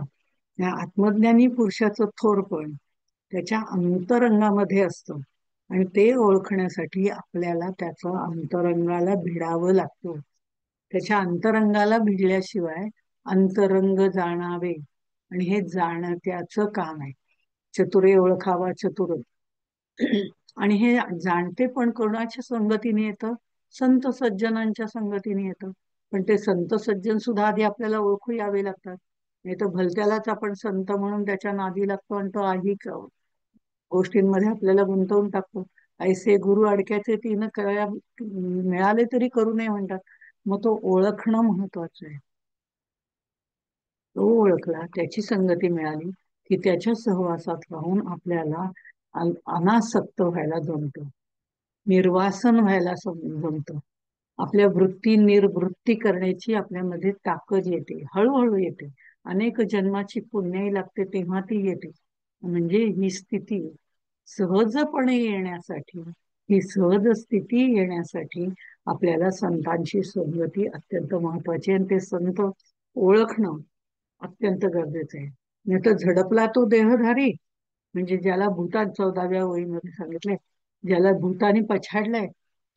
या आत्मज्ञानी पुरुषाचं थोरपण त्याच्या अंतरंगामध्ये असतं, आणि ते ओळखण्यासाठी आपल्याला त्याचं अंतरंगाला भिडावं लागतं. त्याच्या अंतरंगाला भिडल्याशिवाय अंतरंग जाणावे, आणि हे जाणत्याचं काम आहे. चतुरे ओळखावा चतुर. आणि हे जाणते पण कोणाच्या संगतीने येतं, संत सज्जनांच्या संगतीने येतं. पण ते संत सज्जन सुद्धा आधी आपल्याला ओळखू यावे लागतात, नाही तर भलत्यालाच आपण संत म्हणून त्याच्या नादी लागतो आणि तो आधी गोष्टींमध्ये आपल्याला गुंतवून टाकतो. ऐसे गुरु अडक्याचे तीन कळ्या मिळाले तरी करू नये म्हणतात. मग तो ओळखणं महत्वाचं आहे. तो ओळखला, त्याची संगती मिळाली की त्याच्या सहवासात राहून आपल्याला अनासक्त व्हायला जमतं. निर्वासन व्हायला जमतं. आपल्या वृत्ती निर्वृत्ती करण्याची आपल्यामध्ये ताकद येते, हळूहळू येते. अनेक जन्माची पुण्याई लागते तेव्हा ती येते. म्हणजे ही स्थिती सहजपणे येण्यासाठी, ही सहज स्थिती येण्यासाठी आपल्याला संतांची संगती अत्यंत महत्वाची आहे. आणि ते संत ओळखणं अत्यंत गरजेचं आहे. नाही तर झडपला तो देहधारी, म्हणजे ज्याला भूतात 14व्या ओळीमध्ये सांगितलंय, ज्याला भूताने पछाडलंय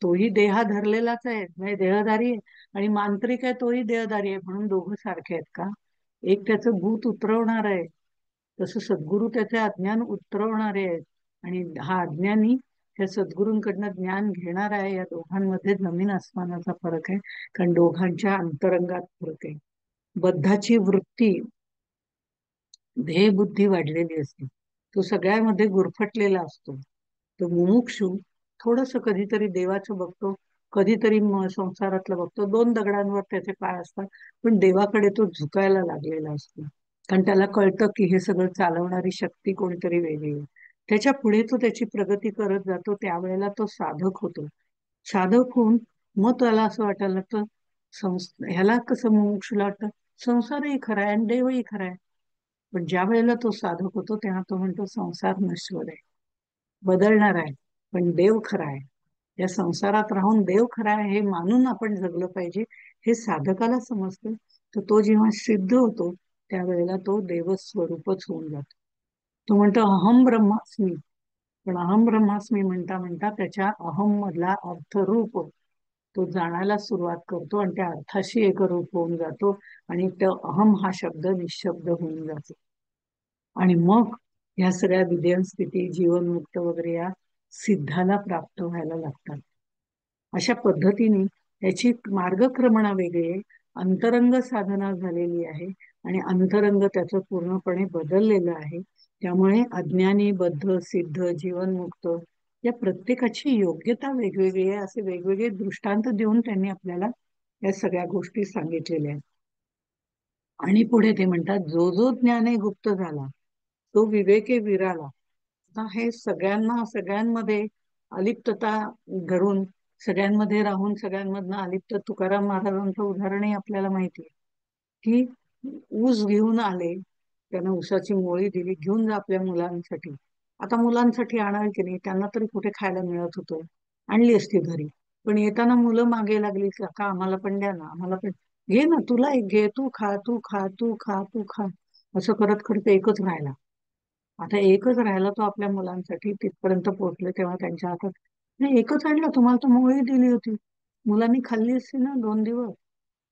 तोही देहा धरलेलाच आहे, म्हणजे देहधारी आहे. आणि मांत्रिक आहे तोही देहधारी आहे, म्हणून दोघं सारखे आहेत का? एक त्याचं भूत उतरवणार आहे, तसं सद्गुरू त्याचे अज्ञान उतरवणारे आहेत. आणि हा अज्ञानी त्या सद्गुरूंकडनं ज्ञान घेणार आहे. या दोघांमध्ये जमीन आसमानाचा फरक आहे. कारण दोघांच्या अंतरंगात फरक आहे. बद्धाची वृत्ती, ध्येयबुद्धी वाढलेली असते, तो सगळ्यामध्ये गुरफटलेला असतो. तो मुमुक्षू थोडस कधीतरी देवाचं बघतो, कधीतरी संसारातलं बघतो. दोन दगडांवर त्याचे पाय असतात, पण देवाकडे तो झुकायला लागलेला असतो. कारण त्याला कळतं की हे सगळं चालवणारी शक्ती कोणीतरी वेगळी आहे. त्याच्या पुढे तो त्याची प्रगती करत जातो. त्यावेळेला तो साधक होतो. साधक होऊन मग त्याला असं वाटायला लागतं, ह्याला कसं मुमुक्षूला वाटतं संसारही खरा आहे आणि देवही खरा आहे. पण ज्या वेळेला तो साधक होतो तेव्हा तो म्हणतो संसार नश्वर आहे, बदलणार आहे, पण देव खरा आहे. या संसारात राहून देव खरा आहे हे मानून आपण जगलं पाहिजे, हे साधकाला समजतं. तर तो जेव्हा सिद्ध होतो त्यावेळेला तो देवस्वरूपच होऊन जातो. तो म्हणतो अहम ब्रह्मास्मी. पण अहम ब्रह्मास्मी म्हणता म्हणता त्याच्या अहम मधला अर्थरूप तो जाणायला सुरुवात करतो आणि त्या अर्थाशी एकरूप होऊन जातो. आणि तो अहम हा शब्द निशब्द होऊन जातो. आणि मग ह्या सगळ्या विद्यन स्थिती, जीवनमुक्त वगैरे या सिद्धाला प्राप्त व्हायला लागतात. अशा पद्धतीने त्याची मार्गक्रमणा वेगळी आहे. अंतरंग साधना झालेली आहे आणि अंतरंग त्याचं पूर्णपणे बदललेलं आहे. त्यामुळे अज्ञानी, बद्ध, सिद्ध, जीवनमुक्त या प्रत्येकाची योग्यता वेगवेगळी आहे. असे वेगवेगळे दृष्टांत देऊन त्यांनी आपल्याला या सगळ्या गोष्टी सांगितलेल्या आहेत. आणि पुढे ते म्हणतात जो जो ज्ञाने गुप्त झाला तो विवेके विराला. आता हे सगळ्यांना, सगळ्यांमध्ये अलिप्तता धरून, सगळ्यांमध्ये राहून सगळ्यांमधनं अलिप्त तुकाराम महाराजांचं उदाहरणही आपल्याला माहिती आहे. की ऊस घेऊन आले, त्यांना ऊसाची मोळी दिली, घेऊन जा आपल्या मुलांसाठी. आता मुलांसाठी आणाल की नाही, त्यांना तरी कुठे खायला मिळत होतं, आणली असती घरी. पण येताना मुलं मागे लागली, का आम्हाला पण द्या ना, आम्हाला पण. घे ना, तुला एक घे, तू खा, तू खा, तू खा, तू खा. असं करत करत एकच राहिला. आता एकच राहिला तो आपल्या मुलांसाठी. तिथपर्यंत पोहोचले तेव्हा त्यांच्या हातात, नाही एकच आणला, तुम्हाला तर मोळी दिली होती, मुलांनी खाल्ली असती ना 2 दिवस.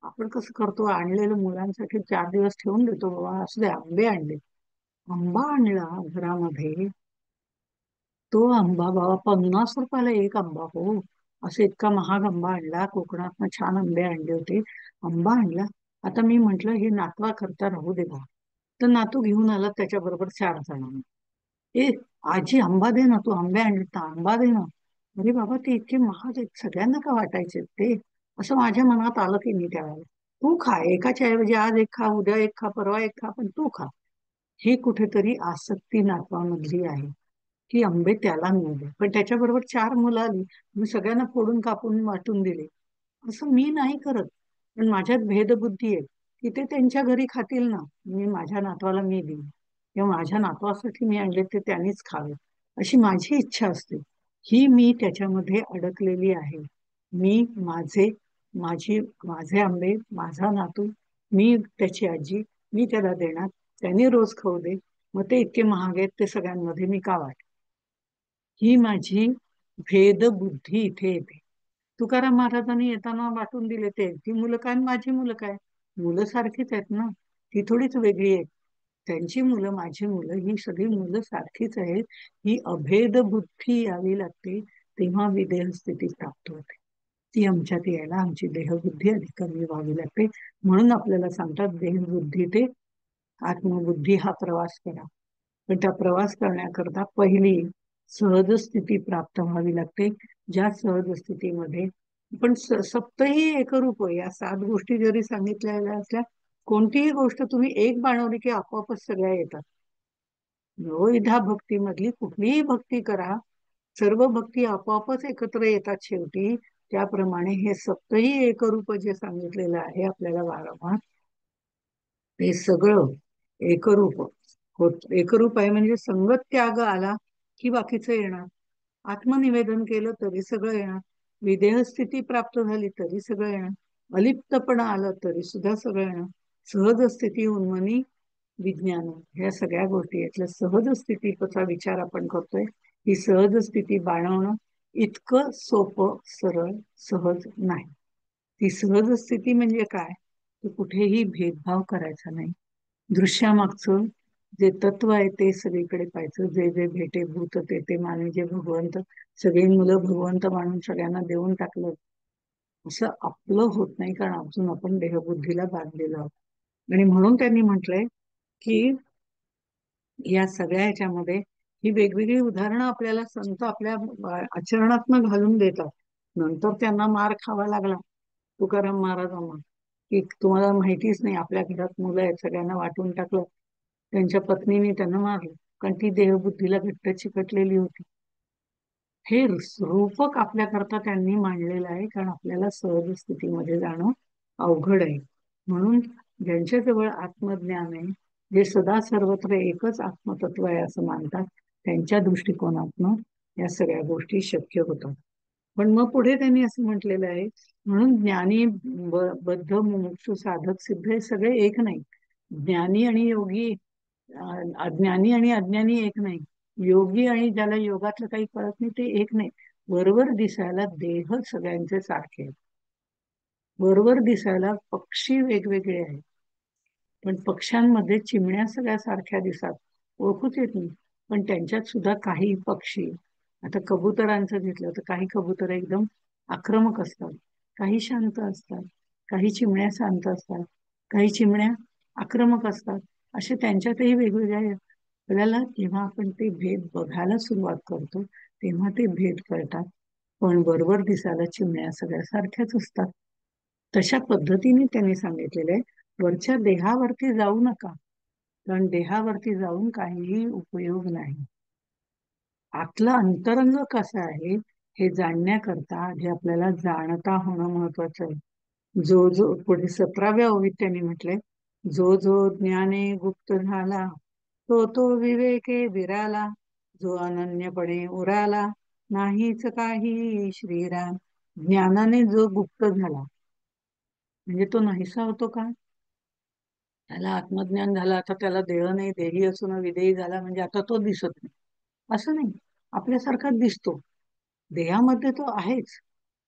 आपण कसं करतो, आणलेलं मुलांसाठी 4 दिवस ठेवून देतो, बाबा असू दे. आंबे आणले, आंबा आणला घरामध्ये. तो आंबा बाबा 50 रुपयाला एक आंबा हो. असं इतका महाग आंबा आणला, कोकणात छान आंबे आणले होते. आंबा आणला. आता मी म्हंटल हे नातवा करता राहू दे बा. तर नातू घेऊन आला त्याच्याबरोबर 4 जणांना. ए आजी आंबा दे ना, तू आंबे आणले तर आंबा दे ना. अरे बाबा ते इतके महाग आहेत, सगळ्यांना का वाटायचे ते? असं माझ्या मनात आलं की नाही त्यावेळेला. तू खा, एकाच्या ऐवजी आज एक खा, उद्या एक खा, परवा एक खा, पण तू खा. ही कुठेतरी आसक्ती नातवामधली आहे, की आंबे त्याला मिळाले पण त्याच्याबरोबर 4 मुलं आली, मी सगळ्यांना फोडून कापून वाटून दिले. असं मी नाही करत. पण माझ्यात भेदबुद्धी आहे, की ते त्यांच्या घरी खातील ना, मी माझ्या नातवाला मी देईन, किंवा माझ्या नातवासाठी मी आणले ते त्यांनीच खावे, अशी माझी इच्छा असते. ही मी त्याच्यामध्ये अडकलेली आहे. मी माझे, माझे आंबे, माझा नातू, मी त्याची आजी, मी त्याला देणार, त्यांनी रोज खाऊ दे. मग ते इतके महाग आहेत ते सगळ्यांमध्ये मी का वाट. ही माझी भेदबुद्धी इथे येते. तुकाराम महाराजांनी येताना वाटून दिले ते, ती मुलं काय आणि माझी मुलं काय, मुलं सारखीच आहेत ना, ती थोडीच वेगळी आहेत. त्यांची मुलं, माझी मुलं, ही सगळी मुलं सारखीच आहेत. ही अभेद बुद्धी यावी लागते, तेव्हा विदेह स्थिती प्राप्त होते. ती आमच्यात यायला आमची देहबुद्धी अधिक कमी व्हावी लागते. म्हणून आपल्याला सांगतात देहबुद्धी ते आत्मबुद्धी हा प्रवास करा. पण त्या प्रवास करण्याकरता पहिली सहज स्थिती प्राप्त व्हावी लागते. ज्या सहज स्थितीमध्ये पण सप्तही एकरूप होय. या 7 गोष्टी जरी सांगितलेल्या असल्या, कोणतीही गोष्ट तुम्ही एक बाणवली की आपोआपच सगळ्या येतात. नवविधा भक्ती मधली कुठलीही भक्ती करा, सर्व भक्ती आपोआपच एकत्र येतात शेवटी. त्याप्रमाणे हे सप्तही एकरूप जे सांगितलेलं आहे आपल्याला वारंवार, ते सगळं एकरूप होत. एकरूप आहे म्हणजे संगत त्याग आला की बाकीचं येणार. आत्मनिवेदन केलं तरी सगळं येणार. विदेह स्थिती प्राप्त झाली तरी सगळं येणार. अलिप्तपणा आलं तरी सुद्धा सगळं येणार. सहज स्थिती उन्मनी विज्ञान, ह्या सगळ्या गोष्टी यातल्या सहज स्थितीचा विचार आपण करतोय. ही सहज स्थिती बाळगणं इतकं सोपं, सरळ, सहज नाही. ती सहज स्थिती म्हणजे काय? तर कुठेही भेदभाव करायचा नाही. दृश्यामागचं जे तत्व आहे ते सगळीकडे पाहायचं. जे जे भेटे भूत ते ते माने, जे भगवंत, सगळी मुलं भगवंत मानून सगळ्यांना देऊन टाकलं, असं आपलं होत नाही. कारण अजून आपण देहबुद्धीला बांधलेलो आहोत. आणि म्हणून त्यांनी म्हटलंय की या सगळ्या ह्याच्यामध्ये ही वेगवेगळी उदाहरणं आपल्याला संत आपल्या आचरणातनं घालून देतात. नंतर त्यांना मार खावा लागला तुकाराम महाराजांना, की तुम्हाला माहितीच नाही, आपल्या घरात मुलं आहेत, सगळ्यांना वाटून टाकलं. त्यांच्या पत्नीने त्यांना मारलं, कारण ती देहबुद्धीला घट्ट चिकटलेली होती. हे रूपक आपल्याकरता त्यांनी मांडलेलं आहे, कारण आपल्याला सहज स्थितीमध्ये जाणं अवघड आहे. म्हणून ज्यांच्याजवळ आत्मज्ञान आहे, जे सदा सर्वत्र एकच आत्मतत्व आहे असं मानतात, त्यांच्या दृष्टिकोनातनं या सगळ्या गोष्टी शक्य होतात. पण मग पुढे त्यांनी असं म्हटलेलं आहे, म्हणून ज्ञानी, बद्ध, मुमुक्षु, साधक, सिद्ध हे सगळे एक नाही. ज्ञानी आणि योगी, अज्ञानी आणि अज्ञानी एक नाही. योगी आणि ज्याला योगातलं काही कळत नाही ते एक नाही. वरवर दिसायला देह सगळ्यांचे सारखे आहेत. वरवर दिसायला पक्षी वेगवेगळे आहेत. पण पक्ष्यांमध्ये चिमण्या सगळ्या सारख्या दिसतात, ओळखूच येत नाही. पण त्यांच्यात सुद्धा काही पक्षी, आता कबुतरांचं घेतलं तर काही कबुतर एकदम आक्रमक असतात, काही शांत असतात, काही चिमण्या शांत असतात, काही चिमण्या आक्रमक असतात. असे त्यांच्यातही वेगवेगळ्या आहेत. आपल्याला जेव्हा आपण ते भेद बघायला सुरुवात करतो तेव्हा ते भेद कळतात. पण बरोबर दिसायला चिमण्या सगळ्या सारख्याच असतात. तशा पद्धतीने त्यांनी सांगितलेलं आहे, वरच्या देहावरती जाऊ नका, कारण देहावरती जाऊन काहीही उपयोग नाही. आतलं अंतरंग कसं आहे हे जाणण्याकरता आधी आपल्याला जाणता होणं महत्वाचं आहे. जो जो पुढे 17व्या ओळीत त्यांनी म्हटलंय, जो जो ज्ञाने गुप्त झाला, तो तो विवेके विराला, जो अनन्यपणे उराला, नाहीच काही श्रीराम. ज्ञानाने जो गुप्त झाला म्हणजे तो नाहीसा होतो का? त्याला आत्मज्ञान झालं, आता त्याला देह नाही, देही असून विदेही झाला म्हणजे आता तो दिसत नाही, असं नाही. आपल्यासारखाच दिसतो. देहामध्ये तो आहेच,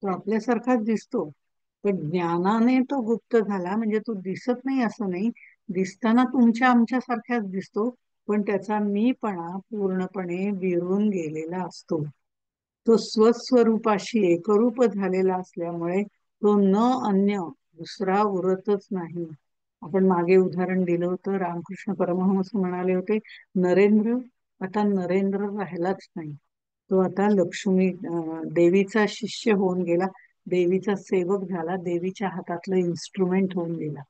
तो आपल्यासारखाच दिसतो. पण ज्ञानाने तो गुप्त झाला म्हणजे तो दिसत नाही असं नाही. दिसताना तुमच्या आमच्यासारख्याच दिसतो, पण त्याचा मीपणा पूर्णपणे विरून गेलेला असतो. तो स्वस्वरूपाशी एकरूप झालेला असल्यामुळे तो न अन्य दुसरा उरतच नाही. आपण मागे उदाहरण दिलं होतं, रामकृष्ण परमहंस म्हणाले होते, नरेंद्र आता नरेंद्र राहिलाच नाही. तो आता लक्ष्मी, देवीचा शिष्य होऊन गेला, देवीचा सेवक झाला, देवीच्या हातातलं इन्स्ट्रुमेंट होऊन गेला.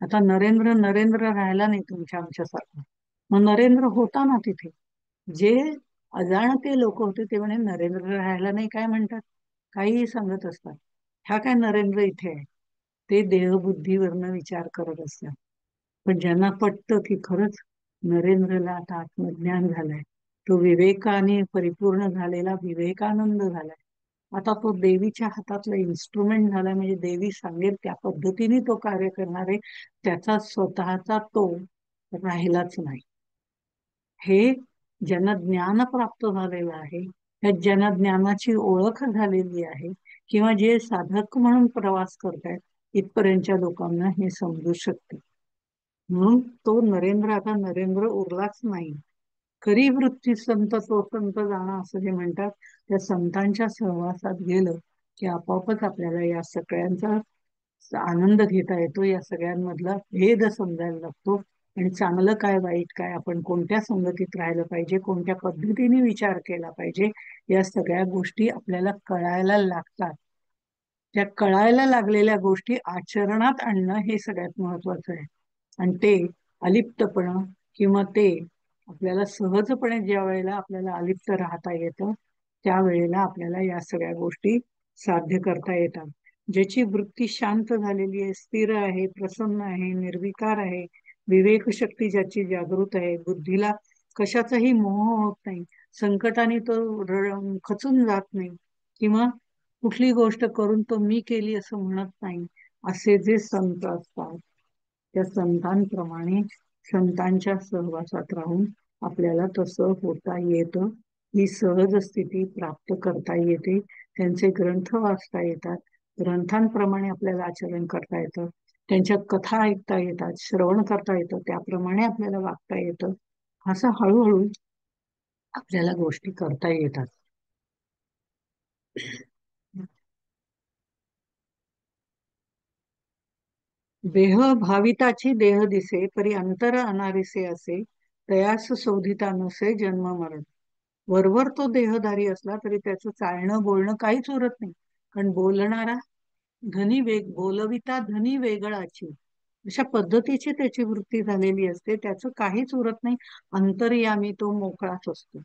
आता नरेंद्र नरेंद्र राहिला नाही तुमच्या आमच्यासारखा. मग नरेंद्र होता ना तिथे. जे अजाणते लोक होते ते म्हणे नरेंद्र राहायला नाही, काय म्हणतात, काहीही सांगत असतात. ह्या काय नरेंद्र इथे आहे, ते देहबुद्धीवरनं विचार करत असतात. पण ज्यांना पटतं की खरंच नरेंद्रला आता आत्मज्ञान झालंय, तो विवेकाने परिपूर्ण झालेला विवेकानंद झालाय, आता तो देवीच्या हातातलं इन्स्ट्रुमेंट झालाय, म्हणजे देवी सांगेल त्या पद्धतीने तो कार्य करणारे, त्याचा स्वतःचा तो राहिलाच नाही. हे ज्यांना ज्ञान प्राप्त झालेलं आहे, त्या ज्यांना ज्ञानाची ओळख झालेली आहे, किंवा जे साधक म्हणून प्रवास करतायत, इथपर्यंतच्या लोकांना हे समजू शकते. म्हणून तो नरेंद्र आता नरेंद्र उरलाच नाही. खरी वृत्ती संत तो संत जाणं असं जे म्हणतात, त्या संतांच्या सहवासात गेलं की आपोआपच आपल्याला या सगळ्यांचा आनंद घेता येतो, या सगळ्यांमधला भेद समजायला लागतो. आणि चांगलं काय वाईट काय, आपण कोणत्या संगतीत राहिलं पाहिजे, कोणत्या पद्धतीने विचार केला पाहिजे, या सगळ्या गोष्टी आपल्याला कळायला लागतात. त्या कळायला लागलेल्या गोष्टी आचरणात आणणं हे सगळ्यात महत्वाचं आहे. आणि ते अलिप्तपणं, किंवा ते आपल्याला सहजपणे ज्या वेळेला आपल्याला अलिप्त राहता येतं त्यावेळेला आपल्याला या सगळ्या गोष्टी साध्य करता येतात. ज्याची वृत्ती शांत झालेली आहे, स्थिर आहे, प्रसन्न आहे, निर्विकार आहे, विवेक शक्ती ज्याची जागृत आहे, बुद्धीला कशाचाही मोह होत नाही, संकटाने तो खचून जात नाही, किंवा कुठली गोष्ट करून तो मी केली असं म्हणत नाही, असे जे संत असतात त्या संतांप्रमाणे संतांच्या सहवासात राहून आपल्याला तसं होता येतं. ही सहज स्थिती प्राप्त करता येते. त्यांचे ग्रंथ वाचता येतात, ग्रंथांप्रमाणे आपल्याला आचरण करता येतं, त्यांच्या कथा ऐकता येतात, श्रवण करता येतं, त्याप्रमाणे आपल्याला वागता येतं. असं हळूहळू आपल्याला गोष्टी करता येतात. देह भाविताची देह दिसे परी अंतर अनारिसे असे, तयास शोधिता नसे जन्म मरण. वरवर तो देहधारी असला तरी त्याचं चालणं बोलणं काहीच उरत नाही. कारण बोलणारा धनी वेग बोलविता धनी वेगळाची, अशा पद्धतीची त्याची वृत्ती झालेली असते. त्याचं काहीच उरत नाही. अंतर्यामी तो मोकळाच असतो.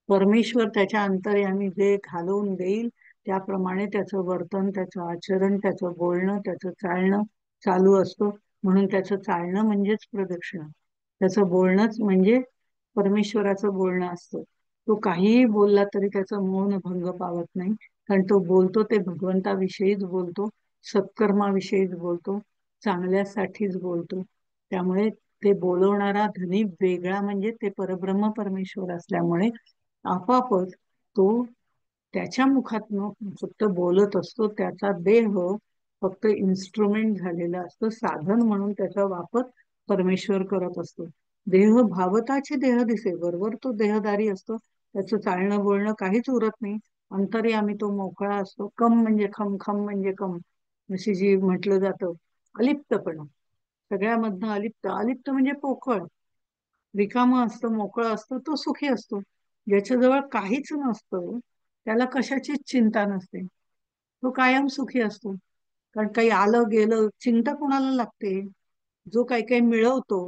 परमेश्वर त्याच्या अंतर्यामी जे घालवून देईल त्याप्रमाणे त्याचं वर्तन, त्याचं आचरण, त्याचं बोलणं, त्याचं चालणं चालू असतं. म्हणून त्याचं चालणं म्हणजेच प्रदक्षिणा, त्याचं बोलणंच म्हणजे परमेश्वराचं बोलणं असतं. तो काहीही बोलला तरी त्याचा मौन भंग पावत नाही. कारण तो बोलतो ते भगवंताविषयीच बोलतो, सत्कर्माविषयीच बोलतो, चांगल्यासाठीच बोलतो. त्यामुळे ते बोलवणारा धनी वेगळा म्हणजे ते परब्रह्म परमेश्वर असल्यामुळे आपापच तो त्याच्या मुखातनं फक्त बोलत असतो. त्याचा देह फक्त इन्स्ट्रुमेंट झालेला असतो, साधन म्हणून त्याचा वापर परमेश्वर करत असतो. देह भावताचे देह दिसे, बरोबर तो देहधारी असतो, त्याचं चालणं बोलणं काहीच उरत नाही. अंतर्यामी तो मोकळा असतो. कम म्हणजे खम, खम म्हणजे कम, अशी जी म्हटलं जातं. अलिप्तपणा, सगळ्यामधनं अलिप्त. अलिप्त म्हणजे पोकळ, रिकामं असतं, मोकळं असतं, तो सुखी असतो. ज्याच्याजवळ काहीच नसतं त्याला कशाचीच चिंता नसते, तो कायम सुखी असतो. कारण काही आलं गेलं चिंता कोणाला लागते? जो काही काही मिळवतो,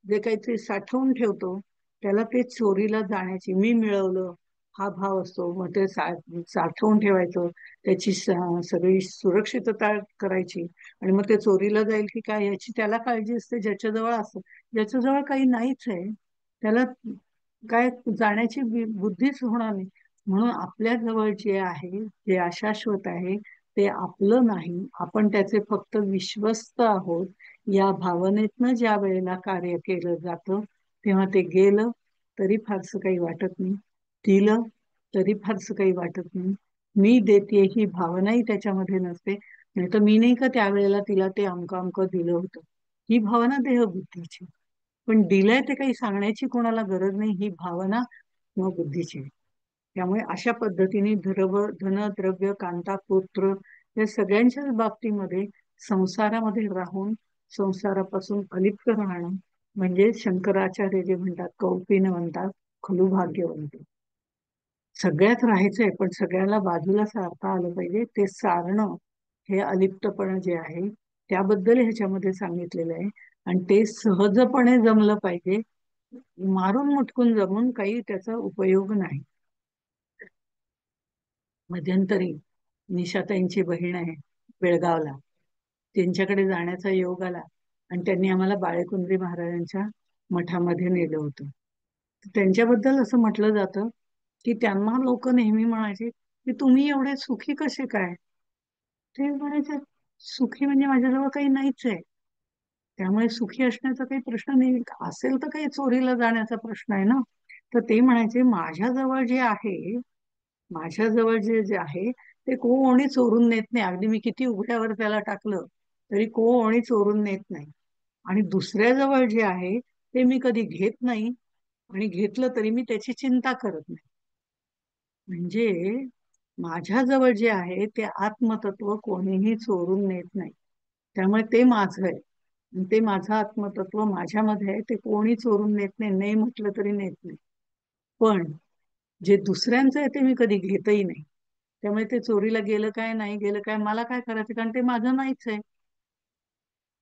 जे काहीतरी साठवून ठेवतो, त्याला ते चोरीला जाण्याची, मी मिळवलं हा भाव असतो. मग ते साठवून ठेवायचं, त्याची सगळी सुरक्षितता करायची, आणि मग ते चोरीला जाईल की काय याची त्याला काळजी असते. ज्याच्याजवळ असतं, ज्याच्याजवळ काही नाहीच आहे त्याला काय जाण्याची बुद्धीच होणार नाही. म्हणून आपल्या जवळ जे आहे, जे अशाश्वत आहे, ते आपलं नाही, आपण त्याचे फक्त विश्वस्त आहोत. या भावनेतनं ज्या वेळेला कार्य केलं जातं तेव्हा ते गेलं तरी फारसं काही वाटत नाही, दिलं तरी फारसं काही वाटत नाही. मी देते ही भावनाही त्याच्यामध्ये नसते. नाही तर मी नाही का त्यावेळेला तिला ते अमकं अमकं दिलं होतं, ही भावना देहबुद्धीची. पण दिलंय ते काही सांगण्याची कोणाला गरज नाही, ही भावना किंवा बुद्धीची आहे. त्यामुळे अशा पद्धतीने धन, द्रव्य, कांता, पुत्र या सगळ्यांच्याच बाबतीमध्ये संसारामध्ये राहून संसारापासून अलिप्त राहणं म्हणजे शंकराचार्य जे म्हणतात कौपीनवंतात खलु भाग्यवंत. सगळ्यात राहायचंय पण सगळ्याला बाजूला सारता आलं पाहिजे. ते सारणं हे अलिप्तपण जे आहे त्याबद्दल ह्याच्यामध्ये सांगितलेलं आहे. आणि ते सहजपणे जमलं पाहिजे. मारून मुटकून जमून काही त्याचा उपयोग नाही. मध्यंतरी निशाताईंची बहीण आहे बेळगावला, त्यांच्याकडे जाण्याचा योग आला आणि त्यांनी आम्हाला बाळेकुंद्री महाराजांच्या मठामध्ये नेलं होतं. त्यांच्याबद्दल असं म्हटलं जातं की त्यांना लोक नेहमी म्हणायचे की तुम्ही एवढे सुखी कसे काय? ते म्हणायचे सुखी म्हणजे माझ्याजवळ काही नाहीच आहे, त्यामुळे सुखी असण्याचा काही प्रश्न नाही. असेल तर काही चोरीला जाण्याचा प्रश्न आहे ना. तर ते म्हणायचे माझ्याजवळ जे आहे, माझ्याजवळ जे जे आहे ते कोणी चोरून नेत नाही. अगदी मी किती उघड्यावर त्याला टाकलं तरी कोणी चोरून नेत नाही. आणि दुसऱ्याजवळ जे आहे ते मी कधी घेत नाही, आणि घेतलं तरी मी त्याची चिंता करत नाही. म्हणजे माझ्याजवळ जे आहे ते आत्मतत्व कोणीही चोरून नेत नाही. त्यामुळे ते माझं आहे आणि ते माझं आत्मतत्व माझ्यामध्ये आहे, ते कोणी चोरून नेत नाही. नाही म्हटलं तरी नेत नाही. पण जे दुसऱ्यांचं आहे ते मी कधी घेतही नाही. त्यामुळे ते चोरीला गेलं काय नाही गेलं काय मला काय करायचं, कारण ते माझं नाहीच आहे.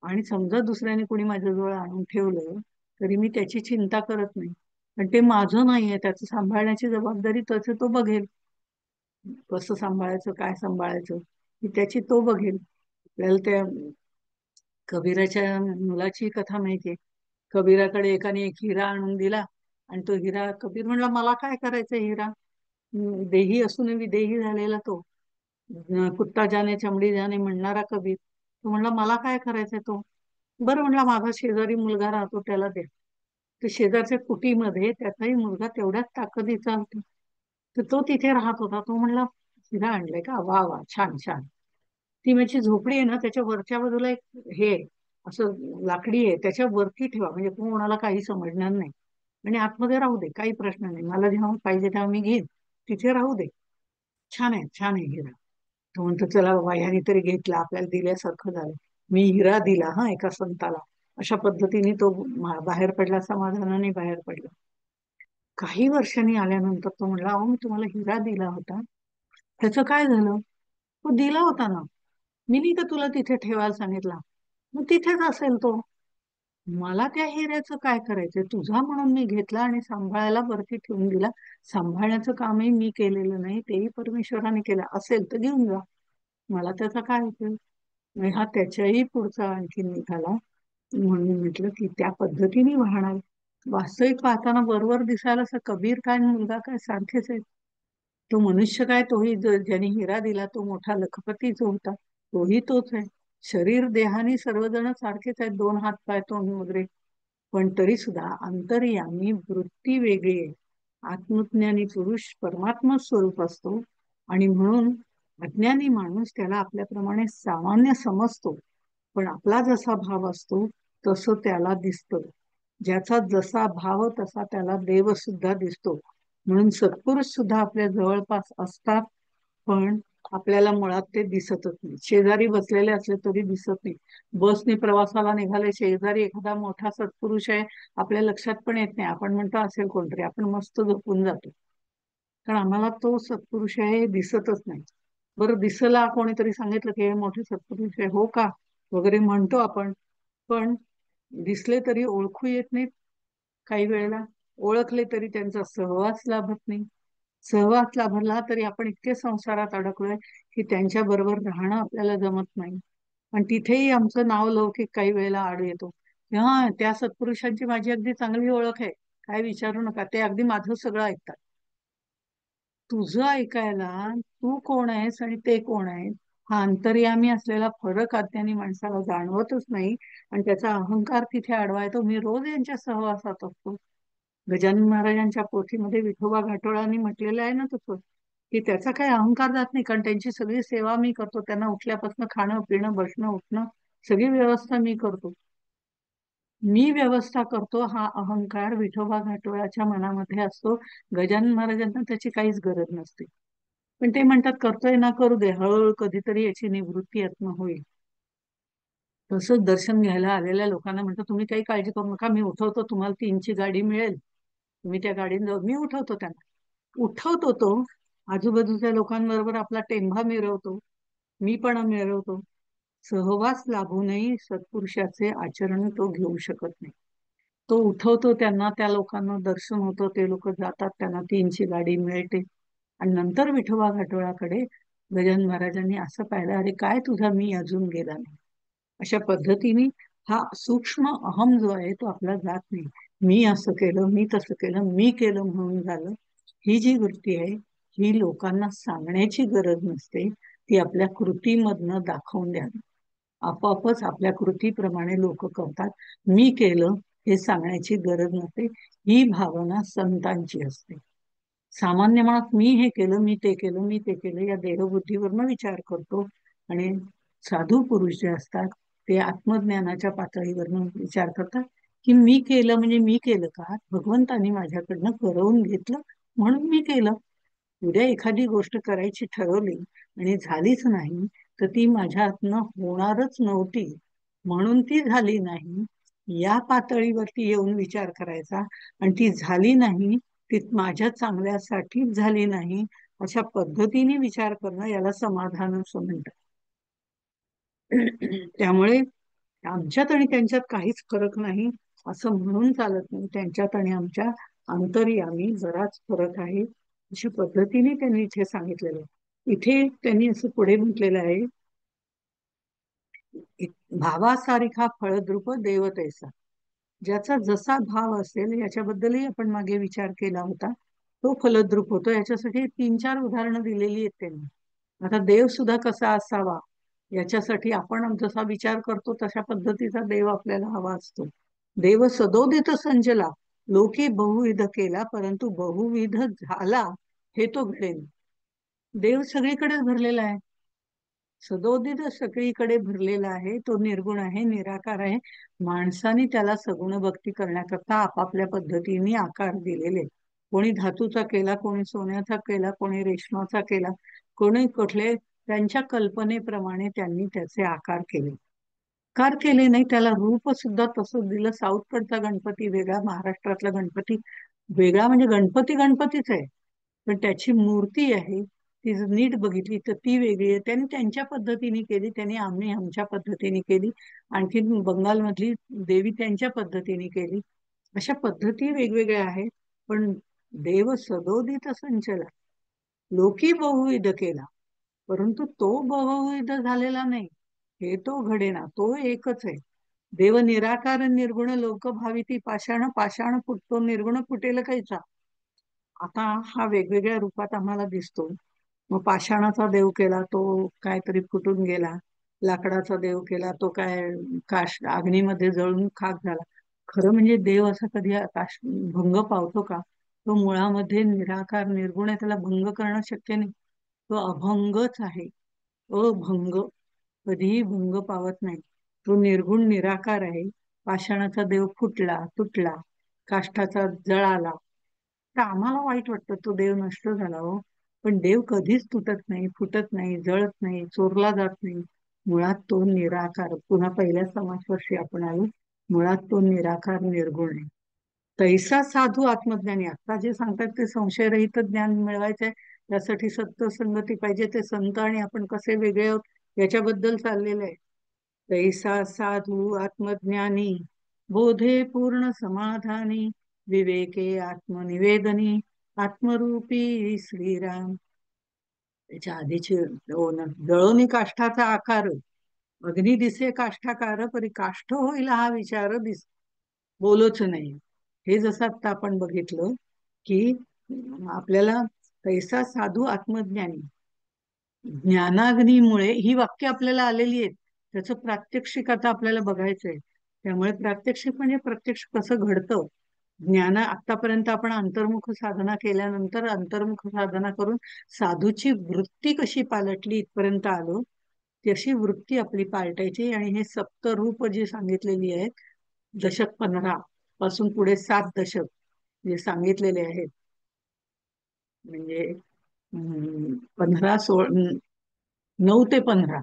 आणि समजा दुसऱ्याने कोणी माझ्याजवळ आणून ठेवलं तरी मी त्याची चिंता करत नाही, पण ते माझं नाहीये, त्याचं सांभाळण्याची जबाबदारी त्याचं तो बघेल. कसं सांभाळायचं, काय सांभाळायचं, ही त्याची तो बघेल. आपल्याला त्या कबीराच्या मुलाची कथा माहितीये. कबीराकडे एकाने एक हिरा आणून दिला, आणि तो हिरा, कबीर म्हणला मला काय करायचं हिरा. देही असून विदेही झालेला तो, कुत्ता जाने चमडी जाने म्हणणारा कबीर, तो म्हणला मला काय करायचंय तो. बरं म्हणला, माझा शेजारी मुलगा राहतो त्याला दे. तर शेजारच्या कुटीमध्ये त्याचाही मुलगा तेवढ्याच ताकदीचा होता. तर तो तिथे राहत होता. तो म्हणला हिरा आणलाय का, वा वा, छान छान. ती माझी झोपडी आहे ना, त्याच्या वरच्या बाजूला एक हे आहे, असं लाकडी आहे, त्याच्या वरती ठेवा, म्हणजे कोणाला काही समजणार नाही. आणि आतमध्ये राहू दे, काही प्रश्न नाही, मला जेव्हा पाहिजे तेव्हा मी घेईन. तिथे राहू दे. छान आहे, छान आहे हिरा. तो म्हणतो चला बाबा, ह्याने तरी घेतला, आपल्याला दिल्यासारखं झालं. मी हिरा दिला हा एका संताला. अशा पद्धतीने तो बाहेर पडला, समाधानाने बाहेर पडला. काही वर्षांनी आल्यानंतर तो म्हणला, अहो मी तुम्हाला हिरा दिला होता, त्याचं काय झालं. तो दिला होता ना, मी नाही का तुला तिथे ठेवायला सांगितला, मग तिथेच असेल तो. मला त्या हिऱ्याचं काय करायचंय, तुझा म्हणून मी घेतला आणि सांभाळायला वरती ठेवून दिला. सांभाळण्याचं कामही मी केलेलं नाही, तेही परमेश्वराने केलं असेल तर घेऊन जा, मला त्याचा काय उपयोग. आणि हा त्याच्याही पुढचा आणखी निघाला. म्हणून म्हटलं की त्या पद्धतीने वाहणार. वास्तविक पाहताना बरोबर दिसायला असं कबीर काय आणि मुलगा काय सारखेच आहे. तो मनुष्य काय, तोही ज्याने हिरा दिला तो मोठा लखपती जो होता, तोही तोच आहे. शरीर देहाने सर्वजण सारखेच आहेत, दोन हात पाय तोंड वगैरे. पण तरी सुद्धा अंतर्यामी वृत्ती वेगळी आहे. आत्मज्ञानी पुरुष परमात्मा स्वरूप असतो, आणि म्हणून अज्ञानी माणूस त्याला आपल्याप्रमाणे सामान्य समजतो. पण आपला जसा भाव असतो तसं त्याला दिसतं. ज्याचा जसा भाव तसा त्याला देव सुद्धा दिसतो. म्हणून सत्पुरुष सुद्धा आपल्या जवळपास असतात, पण आपल्याला मुळात ते दिसतच नाही. शेजारी बसलेले असले तरी दिसत नाही. बसने प्रवासाला निघाले, शेजारी एखादा मोठा सत्पुरुष आहे, आपल्या लक्षात पण येत नाही. आपण म्हणतो असेल कोणतरी, आपण मस्त झोपून जातो, कारण आम्हाला तो सत्पुरुष आहे हे दिसतच नाही. बरं, दिसला कोणीतरी सांगितलं की हे मोठे सत्पुरुष आहे, हो का वगैरे म्हणतो आपण, पण दिसले तरी ओळखू येत नाहीत. काही वेळेला ओळखले तरी त्यांचा सहवास लाभत नाही. सहवास लाभला तरी आपण इतके संसारात अडकलोय की त्यांच्या बरोबर राहणं आपल्याला जमत नाही. आणि तिथेही आमचं नाव लौकिक काही वेळेला आड येतो. हा, त्या सत्पुरुषांची माझी अगदी चांगली ओळख आहे, काय विचारू नका, ते अगदी माझं सगळं ऐकतात. तुझं ऐकायला तू कोण आहेस आणि ते कोण आहेत, हा अंतर्यामी असलेला फरक अज्ञानी माणसाला जाणवतच नाही. आणि त्याचा अहंकार तिथे अडवा येतो. मी रोज यांच्या सहवासात असतो. गजानन महाराजांच्या पोथीमध्ये विठोबा घाटोळांनी म्हटलेलं आहे ना तसं, की त्याचा काही अहंकार जात नाही, कारण त्यांची सगळी सेवा मी करतो. त्यांना उठल्यापासून खाणं पिणं बसणं उठणं सगळी व्यवस्था मी करतो. मी व्यवस्था करतो हा अहंकार विठोबा घाटोळाच्या मनामध्ये असतो. गजानन महाराजांना त्याची काहीच गरज नसते. पण ते म्हणतात करतोय ना, करू दे, हळूहळू कधीतरी याची निवृत्ती यातनं होईल. तसंच दर्शन घ्यायला आलेल्या लोकांना म्हणतो, तुम्ही काही काळजी करू नका, मी उठवतो, तुम्हाला 3ची गाडी मिळेल, तुम्ही त्या गाडीने जाऊ. मी उठवतो त्यांना. उठवतो तो, आजूबाजूच्या लोकांबरोबर आपला टेंभा मिरवतो, मी पण मिरवतो. सहवास लाभूनही सत्पुरुषाचे आचरण तो घेऊ शकत नाही. तो उठवतो त्यांना, त्या लोकांना दर्शन होतं, ते लोक जातात, त्यांना 3ची गाडी मिळते. आणि नंतर विठोबा घाटोळाकडे गजानन महाराजांनी असं पाहिलं, अरे काय तुझा मी अजून गेला नाही. अशा पद्धतीने हा सूक्ष्म अहम जो आहे तो आपला जात नाही. मी असं केलं, मी तसं केलं, मी केलं म्हणून झालं, ही जी वृत्ती आहे ही लोकांना सांगण्याची गरज नसते, ती आपल्या कृतीमधनं दाखवून द्यावी. आपोआपच आपल्या कृतीप्रमाणे लोक करतात. मी केलं हे सांगण्याची गरज नसते, ही भावना संतांची असते. सामान्य माणूस मी हे केलं, मी ते केलं, मी ते केलं या देहबुद्धीवरनं विचार करतो. आणि साधू पुरुष जे असतात ते आत्मज्ञानाच्या पातळीवरनं विचार करतात की मी केलं म्हणजे मी केलं का, भगवंतानी माझ्याकडनं करवून घेतलं म्हणून मी केलं. उद्या एखादी गोष्ट करायची ठरवली आणि झालीच नाही, तर ती माझ्या हातनं होणारच नव्हती म्हणून ती झाली नाही, या पातळीवरती येऊन विचार करायचा. आणि ती झाली नाही, ती माझ्या चांगल्यासाठीच झाली नाही, अशा पद्धतीने विचार करणं याला समाधान असं म्हणतात. त्यामुळे आमच्यात आणि त्यांच्यात काहीच फरक नाही असं म्हणून चालत नाही. त्यांच्यात आणि आमच्या अंतर्यामी बराच फरक आहे. अशा पद्धतीने त्यांनी इथे सांगितलेलं आहे. इथे त्यांनी असं पुढे म्हटलेलं आहे, भावासारिखा फळद्रुप देव तैसा. ज्याचा जसा भाव असेल याच्याबद्दलही आपण मागे विचार केला होता, तो फलद्रूप होतो. याच्यासाठी 3-4 उदाहरणं दिलेली आहेत त्यांनी. आता देव सुद्धा कसा असावा याच्यासाठी आपण जसा विचार करतो तशा पद्धतीचा देव आपल्याला हवा असतो. देव सदोदित संजला, लोकी बहुविध केला, परंतु बहुविध झाला हे तो घडेल. देव सगळीकडेच भरलेला आहे, सदोदित सगळीकडे भरलेला आहे. तो निर्गुण आहे, निराकार आहे. माणसाने त्याला सगुण भक्ती करण्याकरता आपापल्या पद्धतीने आकार दिलेले. कोणी धातूचा केला, कोणी सोन्याचा केला, कोणी रेशमाचा केला, कोणी कुठले त्यांच्या कल्पनेप्रमाणे त्यांनी त्याचे आकार केले. आकार केले नाही, त्याला रूप सुद्धा तसं दिलं. साऊथकडचा गणपती वेगळा, महाराष्ट्रातला गणपती वेगळा. म्हणजे गणपती गणपतीच आहे, पण त्याची मूर्ती आहे ती जर नीट बघितली तर ती वेगळी आहे. त्यांनी त्यांच्या पद्धतीने केली, त्यांनी आम्ही आमच्या पद्धतीने केली. आणखी बंगालमधली देवी त्यांच्या पद्धतीने केली. अशा पद्धती वेगवेगळ्या आहेत. पण देव सदोदित संचला, लोकी बहुविध केला, परंतु तो बहुविध झालेला नाही, हे तो घडेना, तो एकच आहे. देव निराकार निर्गुण, लोक भाविती पाषाण, पाषाण फुटतो निर्गुण, फुटेल कैचा. आता हा वेगवेगळ्या रूपात आम्हाला दिसतो. मग पाषाणाचा देव केला तो काहीतरी फुटून गेला, लाकडाचा देव केला तो काय अग्नीमध्ये जळून खाक झाला. खरं म्हणजे देव असा कधी भंग पावतो का? तो मुळामध्ये निराकार निर्गुण आहे, त्याला भंग करणं शक्य नाही. तो अभंगच आहे, अभंग, कधीही भंग पावत नाही. तो निर्गुण निराकार आहे. पाषाणाचा देव फुटला, तुटला, काष्ठाचा जळाला, तर आम्हाला वाईट वाटतं तो देव नष्ट झाला हो. पण देव कधीच तुटत नाही, फुटत नाही, जळत नाही, चोरला जात नाही. मुळात तो निराकार. पुन्हा पहिल्या समासवर्षी आपण आलो. मुळात तो निराकार निर्गुण आहे. तैसा साधू आत्मज्ञानी. आता जे सांगतात ते संशयरहित ज्ञान मिळवायचंय, त्यासाठी सत्य संगती पाहिजे. ते संत आणि आपण कसे वेगळे आहोत याच्याबद्दल चाललेलं आहे. तैसा साधू आत्मज्ञानी, बोधे पूर्ण समाधानी, विवेके आत्मनिवेदनी, आत्मरूपी श्रीराम. त्याच्या आधीची जळोनी काष्ठाचा आकार, अग्नी दिसे काष्ठाकार, परी काष्ठ होईल हा विचार दिस, बोलच नाही. हे जसं आता आपण बघितलं की आपल्याला तैसा साधू आत्मज्ञानी, ज्ञानाग्नीमुळे ही वाक्य आपल्याला आलेली आहेत, त्याचं प्रात्यक्षिक आता आपल्याला बघायचंय. त्यामुळे प्रात्यक्षिक म्हणजे प्रत्यक्ष कसं घडतं. आतापर्यंत आपण अंतर्मुख साधना केल्यानंतर अंतर्मुख साधना करून साधूची वृत्ती कशी पालटली इथपर्यंत आलो. तशी वृत्ती आपली पालटायची. आणि हे सप्तरूप जी सांगितलेली आहेत, दशक 15 पासून पुढे 7 दशक जे सांगितलेले आहेत, म्हणजे 9 ते 15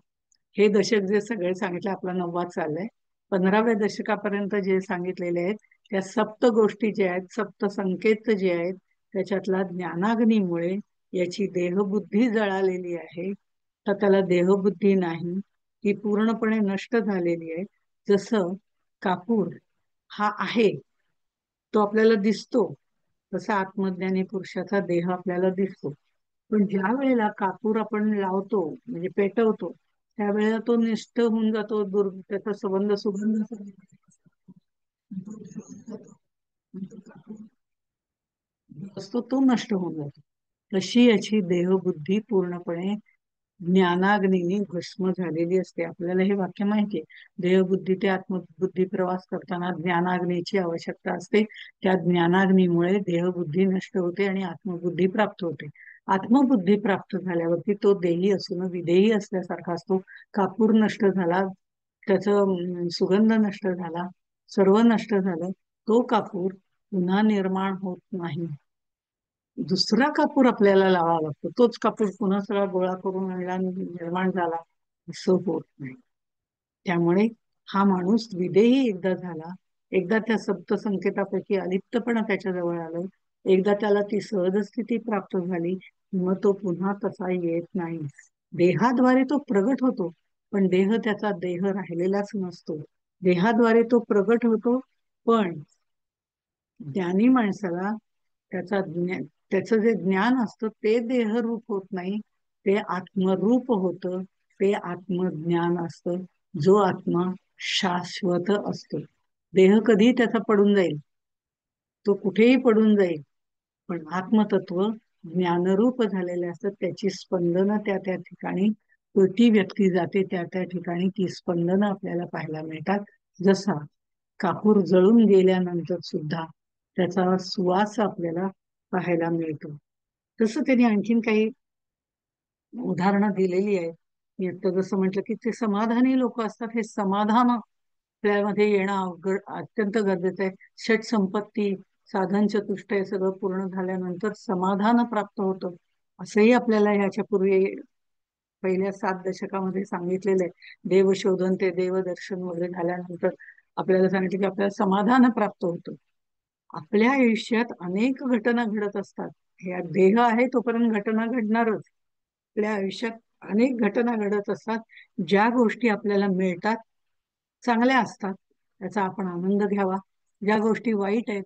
हे दशक जे सगळे सांगितले, आपला 9वा चाललाय. 15व्या दशकापर्यंत जे सांगितलेले आहेत त्या सप्त गोष्टी ज्या आहेत, सप्त संकेत जे आहेत, त्याच्यातला ज्ञानाग्नीमुळे याची देहबुद्धी जळालेली आहे. तर त्याला देहबुद्धी नाही, ती पूर्णपणे नष्ट झालेली आहे. जसं कापूर हा आहे, तो आपल्याला दिसतो, तसा आत्मज्ञानी पुरुषाचा देह आपल्याला दिसतो. पण ज्या वेळेला कापूर आपण लावतो म्हणजे पेटवतो, त्यावेळेला तो निष्ठ होऊन जातो, त्याचा सुगंध असतो, तो नष्ट होऊन जातो. तशी याची देहबुद्धी पूर्णपणे ज्ञानाग्नीने भस्म झालेली असते. आपल्याला हे वाक्य माहितीये, देहबुद्धी ते आत्मबुद्धी प्रवास करताना ज्ञानाग्नीची आवश्यकता असते. त्या ज्ञानाग्नीमुळे देहबुद्धी नष्ट होते आणि आत्मबुद्धी प्राप्त होते. आत्मबुद्धी प्राप्त झाल्यावरती तो देही असून विदेही असल्यासारखा असतो. कापूर नष्ट झाला, त्याचं सुगंध नष्ट झाला, सर्व नष्ट झालं, तो कापूर पुन्हा निर्माण होत नाही. दुसरा कापूर आपल्याला लावावा लागतो. तोच कापूर पुन्हा सगळा गोळा करून आणला आणि निर्माण झाला असं होत नाही. त्यामुळे हा माणूस विदेही एकदा झाला, एकदा त्या सप्त संकेतापैकी अलिप्तपणा त्याच्याजवळ आलं, एकदा त्याला ती सहज स्थिती प्राप्त झाली, मग तो पुन्हा तसा येत नाही. देहाद्वारे तो प्रगट होतो, पण देह त्याचा देह राहिलेलाच नसतो. देहाद्वारे तो प्रगट होतो, पण ज्ञानी माणसाला त्याचा त्याचं जे ज्ञान असतं ते देहरूप होत नाही, ते आत्मरूप होतं, ते आत्मज्ञान असतं, जो आत्मा शाश्वत असतो. देह कधी त्याचा पडून जाईल, तो कुठेही पडून जाईल, पण आत्मतत्व ज्ञानरूप झालेले असतात. त्याची स्पंदनं त्या त्या ठिकाणी, ती व्यक्ती जाते त्या त्या ठिकाणी ती स्पंदनं आपल्याला पाहायला मिळतात. जसा कापूर जळून गेल्यानंतर सुद्धा त्याचा सुवास आपल्याला पाहायला मिळतो. तसं त्यांनी आणखीन काही उदाहरणं दिलेली आहेत. मी आता जसं म्हटलं की ते समाधानी लोक असतात, हे समाधान आपल्यामध्ये येणं अत्यंत गरजेचं आहे. षट संपत्ती, साधन चतुष्टय हे सगळं पूर्ण झाल्यानंतर समाधान प्राप्त होतं, असंही आपल्याला ह्याच्या पूर्वी पहिल्या 7 दशकामध्ये सांगितलेलं आहे. देवशोधन ते देवदर्शन वगैरे झाल्यानंतर आपल्याला सांगितलं की आपल्याला समाधान प्राप्त होतं. आपल्या आयुष्यात अनेक घटना घडत असतात. हे देह आहे तोपर्यंत घटना घडणारच. आपल्या आयुष्यात अनेक घटना घडत असतात. ज्या गोष्टी आपल्याला मिळतात चांगल्या असतात, त्याचा आपण आनंद घ्यावा. ज्या गोष्टी वाईट आहेत,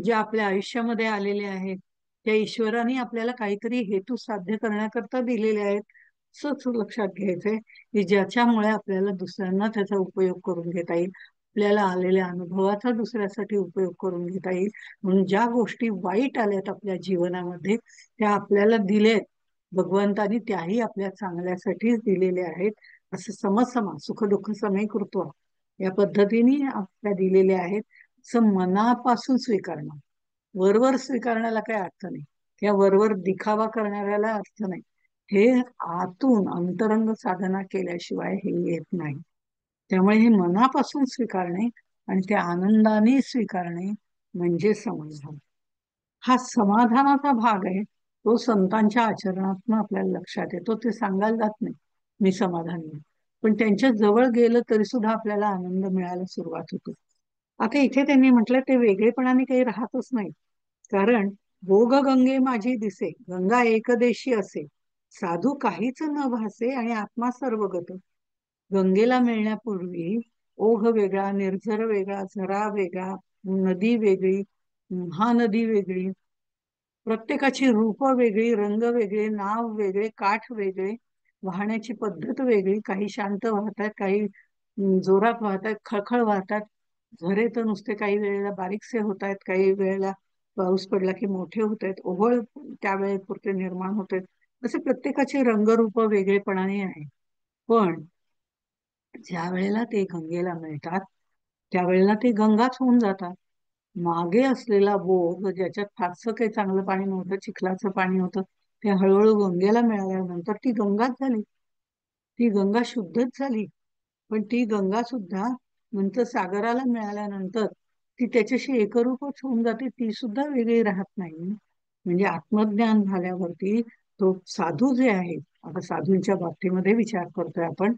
ज्या आपल्या आयुष्यामध्ये आलेल्या आहेत, त्या ईश्वराने आपल्याला काहीतरी हेतू साध्य करण्याकरता दिलेल्या आहेत, असंच लक्षात घ्यायचंय की ज्याच्यामुळे आपल्याला दुसऱ्यांना त्याचा उपयोग करून घेता येईल, आपल्याला आलेल्या अनुभवाचा दुसऱ्यासाठी उपयोग करून घेता येईल. म्हणून ज्या गोष्टी वाईट आल्यात आपल्या जीवनामध्ये, त्या आपल्याला दिलेत भगवंतानी, त्याही आपल्या चांगल्यासाठीच दिलेल्या आहेत. असं समसमा सुखदुःख समे कृत्वा या पद्धतीने आपल्या दिलेल्या आहेत. असं मनापासून स्वीकारणं, वरवर स्वीकारण्याला काही अर्थ नाही, या वरवर दिखावा करणाऱ्याला अर्थ नाही. हे आतून अंतरंग साधना केल्याशिवाय हे येत नाही. त्यामुळे हे मनापासून स्वीकारणे आणि ते आनंदाने स्वीकारणे म्हणजे समाधान. हा समाधानाचा भाग आहे, तो संतांच्या आचरणातून आपल्याला लक्षात येतो. ते सांगायला जात नाही मी समाधानी आहे, पण त्यांच्या जवळ गेलं तरी सुद्धा आपल्याला आनंद मिळायला सुरुवात होतो. आता इथे त्यांनी म्हटलं ते वेगळेपणाने काही राहतच नाही. कारण भोग गंगे माझी दिसे, गंगा एकदेशी असे, साधू काहीच न भासे आणि आत्मा सर्वगत. गंगेला मिळण्यापूर्वी ओघ वेगळा, निर्झर वेगळा, झरा वेगळा, नदी वेगळी, महानदी वेगळी, प्रत्येकाची रूप वेगळी, रंग वेगळे, नाव वेगळे, काठ वेगळे, वाहण्याची पद्धत वेगळी. काही शांत वाहतात, काही जोरात वाहतात, खळखळ वाहतात. झरे तर नुसते काही वेळेला बारीकसे होत आहेत, काही वेळेला पाऊस पडला की मोठे होत आहेत, ओघळ त्यावेळेपुरते निर्माण होत आहेत. असे प्रत्येकाचे रंगरूप वेगळेपणाने आहे. पण ज्या वेळेला ते गंगेला मिळतात त्यावेळेला ते गंगाच होऊन जातात. मागे असलेला बोग, ज्याच्यात फारसं काही चांगलं पाणी नव्हतं, चिखलाचं पाणी होतं, ते हळूहळू गंगेला मिळाल्यानंतर ती गंगाच झाली, ती गंगा शुद्धच झाली. पण ती गंगा सुद्धा नंतर सागराला मिळाल्यानंतर ती त्याच्याशी एकरूपच होऊन जाते, ती सुद्धा वेगळी राहत नाही. म्हणजे आत्मज्ञान झाल्यावरती तो साधू जे आहे, आता साधूंच्या बाबतीमध्ये विचार करतोय आपण,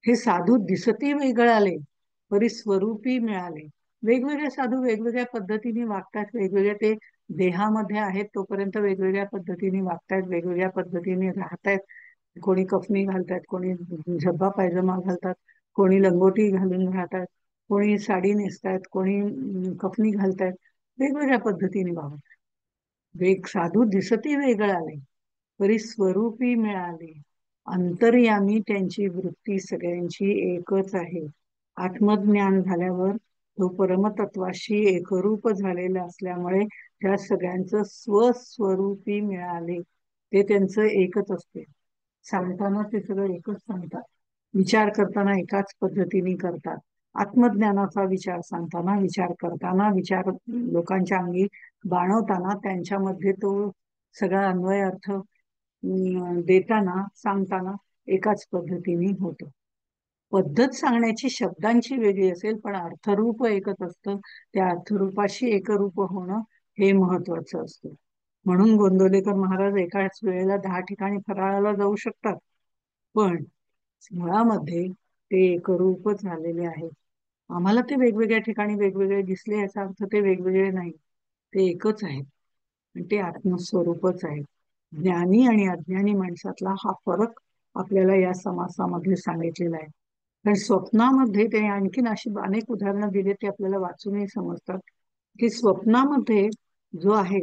हे साधू दिसती वेगळाले, परिस्वरूपी मिळाले. वेगवेगळे साधू वेगवेगळ्या पद्धतीने वागतात, वेगवेगळ्या ते देहामध्ये आहेत तोपर्यंत वेगवेगळ्या पद्धतीने वागतात, वेगवेगळ्या पद्धतीने राहतात. कोणी कफनी घालतात, कोणी झब्बा पायजमा घालतात, कोणी लंगोटी घालून राहतात, कोणी साडी नेसतात, कोणी कफनी घालतात, वेगवेगळ्या पद्धतीने वागतात. साधू दिसती वेगळाले, परिस्वरूपी मिळाले, अंतर्यामी त्यांची वृत्ती सगळ्यांची एकच आहे. आत्मज्ञान झाल्यावर तो परमतत्वाशी एकरूप झालेला असल्यामुळे त्या सगळ्यांचं स्वस्वरूपी मिळाले, ते त्यांचं एकच असते. सांगताना ते सगळं एकच सांगतात, विचार करताना एकाच पद्धतीने करतात. आत्मज्ञानाचा विचार सांगताना, विचार करताना, विचार लोकांच्या अंगी बाणवताना त्यांच्यामध्ये तो सगळा अन्वय अर्थ देताना, सांगताना एकाच पद्धतीने होतो. पद्धत सांगण्याची शब्दांची वेगळी असेल पण अर्थरूप एकच असतं. त्या अर्थरूपाशी एकरूप होणं हे महत्वाचं असतं. म्हणून गोंदवलेकर महाराज एकाच वेळेला 10 ठिकाणी फराळाला जाऊ शकतात, पण मुळामध्ये ते एकरूपच झालेले आहे. आम्हाला ते वेगवेगळ्या ठिकाणी वेगवेगळे दिसले याचा अर्थ ते वेगवेगळे नाही, ते एकच आहेत आणि ते आत्मस्वरूपच आहेत. ज्ञानी आणि अज्ञानी माणसातला हा फरक आपल्याला या समासामध्ये सांगितलेला आहे. पण स्वप्नामध्ये ते आणखीन अशी अनेक उदाहरणं दिली, ते आपल्याला वाचूनही समजतात की स्वप्नामध्ये जो आहे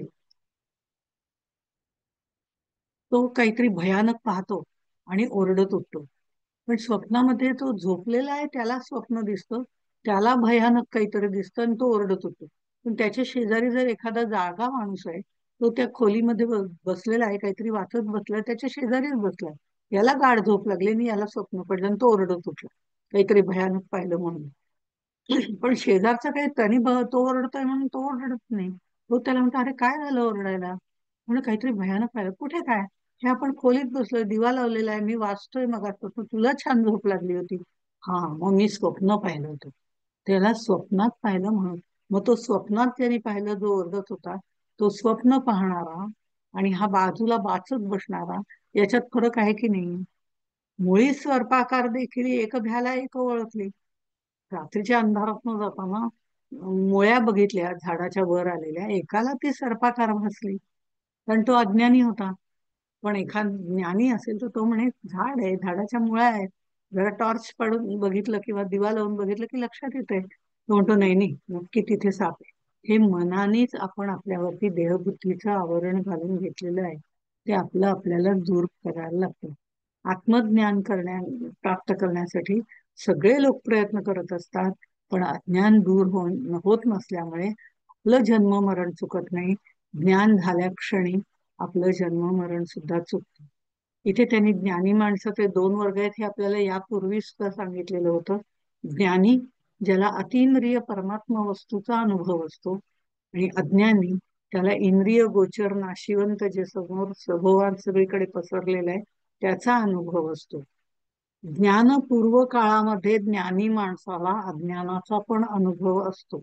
तो काहीतरी भयानक पाहतो आणि ओरडत उठतो. पण स्वप्नामध्ये तो झोपलेला आहे त्याला स्वप्न दिसतं, त्याला भयानक काहीतरी दिसतं आणि तो ओरडत होतो. पण त्याच्या शेजारी जर एखादा जागा माणूस आहे, तो त्या खोलीमध्ये बसलेला आहे, काहीतरी वाचत बसलाय, त्याच्या शेजारीच बसलाय. याला गाढ झोप लागली आणि याला स्वप्न पडलं आणि तो ओरडत उठला, काहीतरी भयानक पाहिलं म्हणून. पण शेजारचा काही त्याने तो ओरडतोय म्हणून तो ओरडत नाही. तो त्याला म्हणतो, अरे काय झालं ओरडायला? म्हणजे काहीतरी भयानक पाहिलं. कुठे काय? हे आपण खोलीत बसलोय, दिवा लावलेला आहे, मी वाचतोय मगाचपासून, तुला छान झोप लागली होती. हा, मग मी स्वप्न पाहिलं होतं. त्याला स्वप्नात पाहिलं म्हणून. मग तो स्वप्नात ज्याने पाहिलं जो ओरडत होता, तो स्वप्न पाहणारा आणि हा बाजूला वाचत बसणारा, याच्यात फरक आहे की नाही? मुळी सर्पाकार देखील एक भ्याला एक ओळखली. रात्रीच्या अंधारात न जाताना मुळ्या बघितल्या झाडाच्या वर आलेल्या, एकाला ती सर्पाकार भासली, कारण तो अज्ञानी होता. पण एखाद ज्ञानी असेल तर तो म्हणे झाड आहे, झाडाच्या मुळ्या आहेत, जरा टॉर्च पडून बघितलं किंवा दिवा लावून बघितलं की लक्षात येतंय. तो म्हणतो नाही नाही, नक्की तिथे साप आहे. हे मनानेच आपण आपल्यावरती देहबुद्धीचं आवरण घालून घेतलेलं आहे. ते आपलं आपल्याला दूर करायला लागतं. आत्मज्ञान प्राप्त करण्यासाठी सगळे लोक प्रयत्न करत असतात, पण अज्ञान दूर होत नसल्यामुळे आपलं जन्म मरण चुकत नाही. ज्ञान झाल्या क्षणी आपलं जन्म मरण सुद्धा चुकतं. इथे त्यांनी ज्ञानी माणसाचे दोन वर्ग आहेत हे आपल्याला यापूर्वी सुद्धा सांगितलेलं होतं. ज्ञानी, ज्याला अतिंद्रिय परमात्मा वस्तूचा अनुभव असतो, आणि अज्ञानी, त्याला इंद्रिय गोचर नाशिवंत जे समोर सभोवार सगळीकडे पसरलेलं आहे त्याचा अनुभव असतो. ज्ञानपूर्व काळामध्ये ज्ञानी माणसाला अज्ञानाचा पण अनुभव असतो.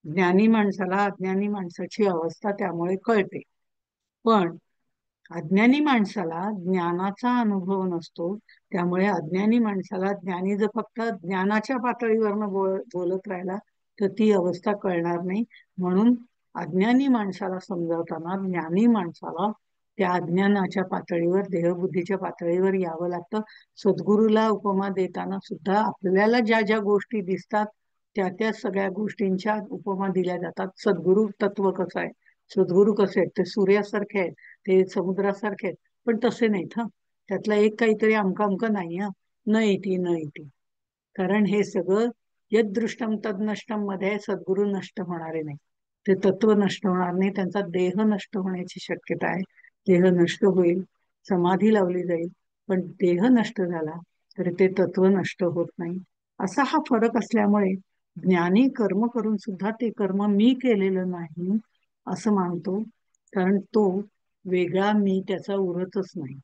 ज्ञानी माणसाला अज्ञानी माणसाची अवस्था त्यामुळे कळते. पण अज्ञानी माणसाला ज्ञानाचा अनुभव नसतो, त्यामुळे अज्ञानी माणसाला ज्ञानी जर फक्त ज्ञानाच्या पातळीवरनं बोलत राहिला तर ती अवस्था कळणार नाही. म्हणून अज्ञानी माणसाला समजावताना ज्ञानी माणसाला त्या अज्ञानाच्या पातळीवर, देहबुद्धीच्या पातळीवर यावं लागतं. सद्गुरूला उपमा देताना सुद्धा आपल्याला ज्या ज्या गोष्टी दिसतात त्या त्या सगळ्या गोष्टींच्या उपमा दिल्या जातात. सद्गुरू तत्व कसं आहे, सद्गुरू कसे आहेत, ते सूर्यासारखे आहेत, ते समुद्रासारखे आहेत, पण तसे नाहीत. हा, त्यातला एक काहीतरी अमकं अमकं नाही. हा, न इति न इति. कारण हे सगळं यदृष्टम तद नष्टम मध्ये सद्गुरू नष्ट होणारे नाही. ते तत्व नष्ट होणार नाही, त्यांचा देह नष्ट होण्याची शक्यता आहे. देह नष्ट होईल, समाधी लावली जाईल, पण देह नष्ट झाला तरी ते तत्व नष्ट होत नाही. असा हा फरक असल्यामुळे ज्ञानी कर्म करून सुद्धा ते कर्म मी केलेलं नाही असं मानतो, कारण तो वेगळा मी त्याचा उरतच नाही.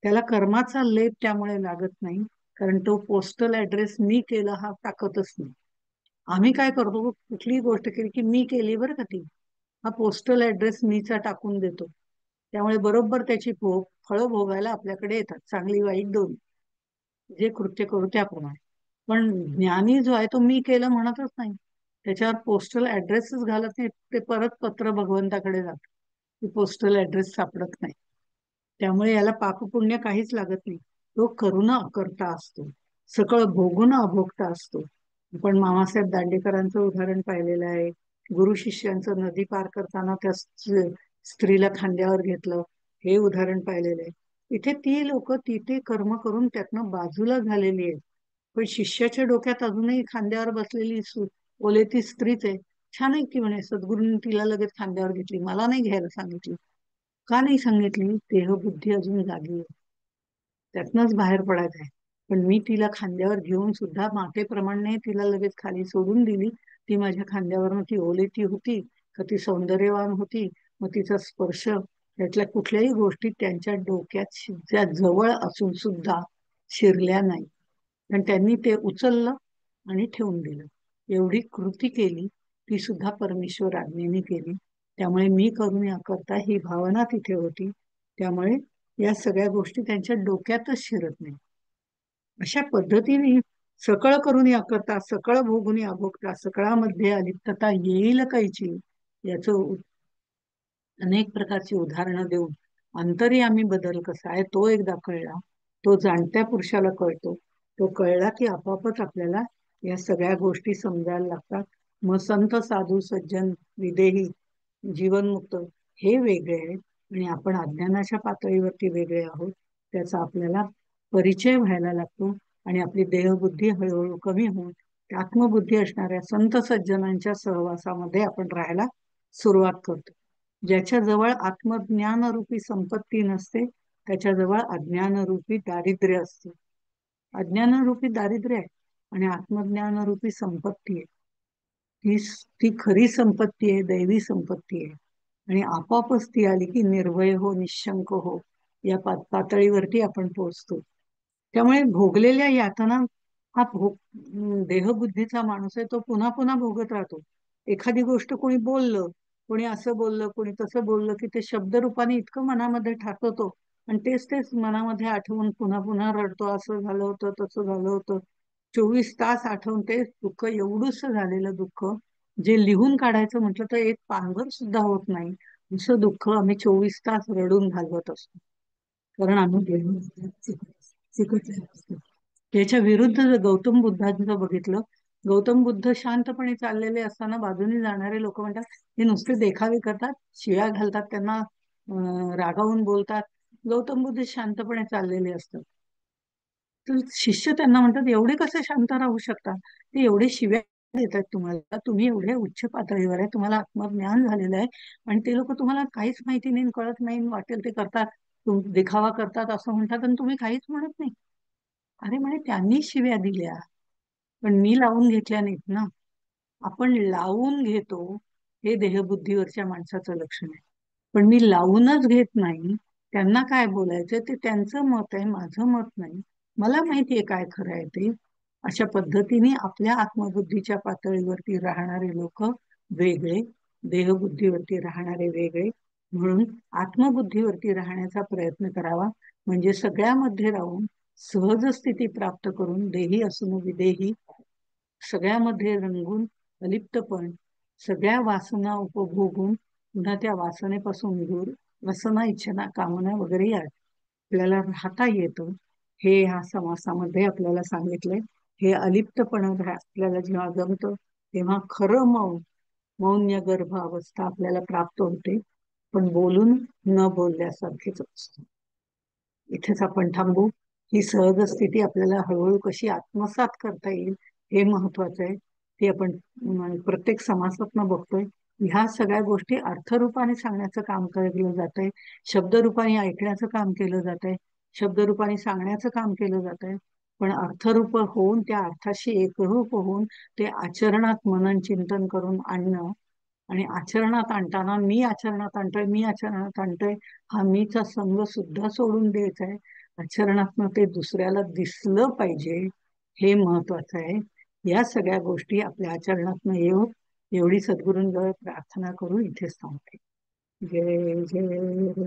त्याला कर्माचा लेप त्यामुळे लागत नाही, कारण तो पोस्टल ऍड्रेस मी केला हा टाकतच नाही. आम्ही काय करतो, कुठलीही गोष्ट केली की मी केली बरं का ती, हा पोस्टल ऍड्रेस मीचा टाकून देतो. त्यामुळे बरोबर त्याची फळं भोगायला आपल्याकडे येतात, चांगली वाईट दोन, जे कृत्य करू त्याप्रमाणे. पण ज्ञानी जो आहे तो मी केलं म्हणतच नाही, त्याच्यावर पोस्टल ऍड्रेसच घालत नाही, ते परत पत्र भगवंताकडे जात, पोस्टल ऍड्रेस सापडत नाही. त्यामुळे याला पापपुण्य काहीच लागत नाही. तो करुणा अकर्ता असतो, सकळ भोगून अभोगता असतो. आपण मामासाहेब दांडेकरांचं उदाहरण पाहिलेलं आहे. गुरु शिष्यांचं नदी पार करताना त्या स्त्रीला खांद्यावर घेतलं, हे उदाहरण पाहिलेलं आहे. इथे ती लोक तिथे कर्म करून त्यातनं बाजूला झालेली आहेत, पण शिष्याच्या डोक्यात अजूनही खांद्यावर बसलेली ओले ती स्त्रीच आहे. छान आहे की म्हणे, सद्गुरूंनी तिला लगेच खांद्यावर घेतली, मला नाही घ्यायला सांगितली. का नाही सांगितली? देहबुद्धी अजून जागी आहे, त्यातनच बाहेर पडायचं आहे. पण मी तिला खांद्यावर घेऊन सुद्धा मातेप्रमाणे तिला लगेच खाली सोडून दिली. ती माझ्या खांद्यावरनं ती ओलेती होती का ती सौंदर्यवान होती, मग तिचा स्पर्श, त्यातल्या कुठल्याही गोष्टी त्यांच्या डोक्यात ज्या जवळ असून सुद्धा शिरल्या नाही. पण त्यांनी ते उचललं आणि ठेवून दिलं. एवढी कृती केली, ती सुद्धा परमेश्वर आज्ञेने केली. त्यामुळे मी करून या करता ही भावना तिथे होती. त्यामुळे या सगळ्या गोष्टी त्यांच्या डोक्यातच शिरत नाही. अशा पद्धतीने सकळ करून या करता, सकळ भोगून या भोगता, सकळामध्ये अलिप्तता येईल कायची, याचं अनेक प्रकारची उदाहरणं देऊन अंतर्यामी बदल कसा आहे तो एकदा कळला, तो जाणत्या पुरुषाला कळतो. तो कळला की आपोआपच आपल्याला या सगळ्या गोष्टी समजायला लागतात. मग संत साधू सज्जन विदेही जीवनमुक्त हे वेगळे आहेत, आणि आपण अज्ञानाच्या पातळीवरती वेगळे आहोत, त्याचा आपल्याला परिचय व्हायला लागतो. आणि आपली देहबुद्धी हळूहळू कमी होऊन आत्मबुद्धी असणाऱ्या संत सज्जनांच्या सहवासामध्ये आपण राहायला सुरुवात करतो. ज्याच्याजवळ आत्मज्ञानरूपी संपत्ती नसते, त्याच्याजवळ अज्ञानरूपी दारिद्र्य असते. अज्ञानरूपी दारिद्र्य आहे आणि आत्मज्ञानरूपी संपत्ती आहे. ती ती खरी संपत्ती आहे, दैवी संपत्ती आहे. आणि आपोआपच ती आली की निर्भय हो, निशंक हो, या पातळीवरती आपण पोहोचतो. त्यामुळे भोगलेल्या यातना हा देहबुद्धीचा माणूस आहे, तो पुन्हा पुन्हा भोगत राहतो. एखादी गोष्ट कोणी बोललं, कोणी असं बोललं, कोणी तसं बोललं, की ते शब्दरूपाने इतकं मनामध्ये ठाकवतो आणि तेच तेच मनामध्ये आठवून पुन्हा पुन्हा रडतो. असं झालं होतं, तसं झालं होतं. 24 तास आठवून तेच दुःख, एवढूस झालेलं दुःख, जे लिहून काढायचं म्हटलं तर एक पानभर सुद्धा होत नाही, असं दुःख आम्ही 24 तास रडून घालवत असतो. कारण आम्ही शिकत असतो. याच्या विरुद्ध जर गौतम बुद्धांचं बघितलं, गौतम बुद्ध शांतपणे चाललेले असताना बाजूने जाणारे लोक म्हणतात, हे नुसते देखावे करतात, शिव्या घालतात त्यांना, रागावून बोलतात. गौतम बुद्ध शांतपणे चाललेले असतात. तर शिष्य त्यांना म्हणतात, एवढे कसे शांत राहू शकता? ते एवढे शिव्या देतात तुम्हाला, तुम्ही एवढ्या उच्च पातळीवर आहे, तुम्हाला आत्मज्ञान झालेलं आहे, आणि ते लोक तुम्हाला काहीच माहिती नाही, कळत नाही, वाटेल ते करतात, देखावा करतात असं म्हणतात, आणि तुम्ही काहीच म्हणत नाही. अरे म्हणे, त्यांनी शिव्या दिल्या, पण मी लावून घेतल्या नाहीत ना. आपण लावून घेतो, हे देहबुद्धीवरच्या माणसाचं लक्षण आहे. पण मी लावूनच घेत नाही. त्यांना काय बोलायचं ते त्यांचं मत आहे, माझं मत नाही. मला माहितीये काय खरं आहे ते. अशा पद्धतीने आपल्या आत्मबुद्धीच्या पातळीवरती राहणारे लोक वेगळे, देहबुद्धीवरती राहणारे वेगळे. म्हणून आत्मबुद्धीवरती राहण्याचा प्रयत्न करावा, म्हणजे सगळ्यामध्ये राहून सहज स्थिती प्राप्त करून, देही असून विदेही, सगळ्यामध्ये रंगून अलिप्तपण, सगळ्या वासना उपभोगून पुन्हा त्या वासनेपासून दूर, रसना, इच्छना, कामना वगैरे आपल्याला राहता येतं. हे ह्या समासामध्ये आपल्याला सांगितलंय. हे अलिप्तपण आपल्याला जेव्हा जमतं, तेव्हा खरं मौन्य गर्भ अवस्था आपल्याला प्राप्त होते. पण बोलून न बोलल्यासारखेच असतं. इथेच आपण थांबू. ही सहज स्थिती आपल्याला हळूहळू कशी आत्मसात करता येईल, हे महत्वाचं आहे. ते आपण प्रत्येक समासातनं बघतोय. ह्या सगळ्या गोष्टी अर्थरूपाने सांगण्याचं काम केलं जात आहे, शब्दरूपाने ऐकण्याचं काम केलं जात आहे, शब्दरूपाने सांगण्याचं काम केलं जात आहे. पण अर्थरूप होऊन, त्या अर्थाशी एकरूप होऊन, ते आचरणात मनन चिंतन करून आणणं. आणि आचरणात आणताना मी आचरणात आणतोय, मी आचरणात आणतोय, हा मीचा संघ सुद्धा सोडून द्यायचा आहे. आचरणातनं ते दुसऱ्याला दिसलं पाहिजे, हे महत्वाचं आहे. या सगळ्या गोष्टी आपल्या आचरणातनं येऊ, एवढी सद्गुरूंजवळ प्रार्थना करू. इथेच थांबते. जय जय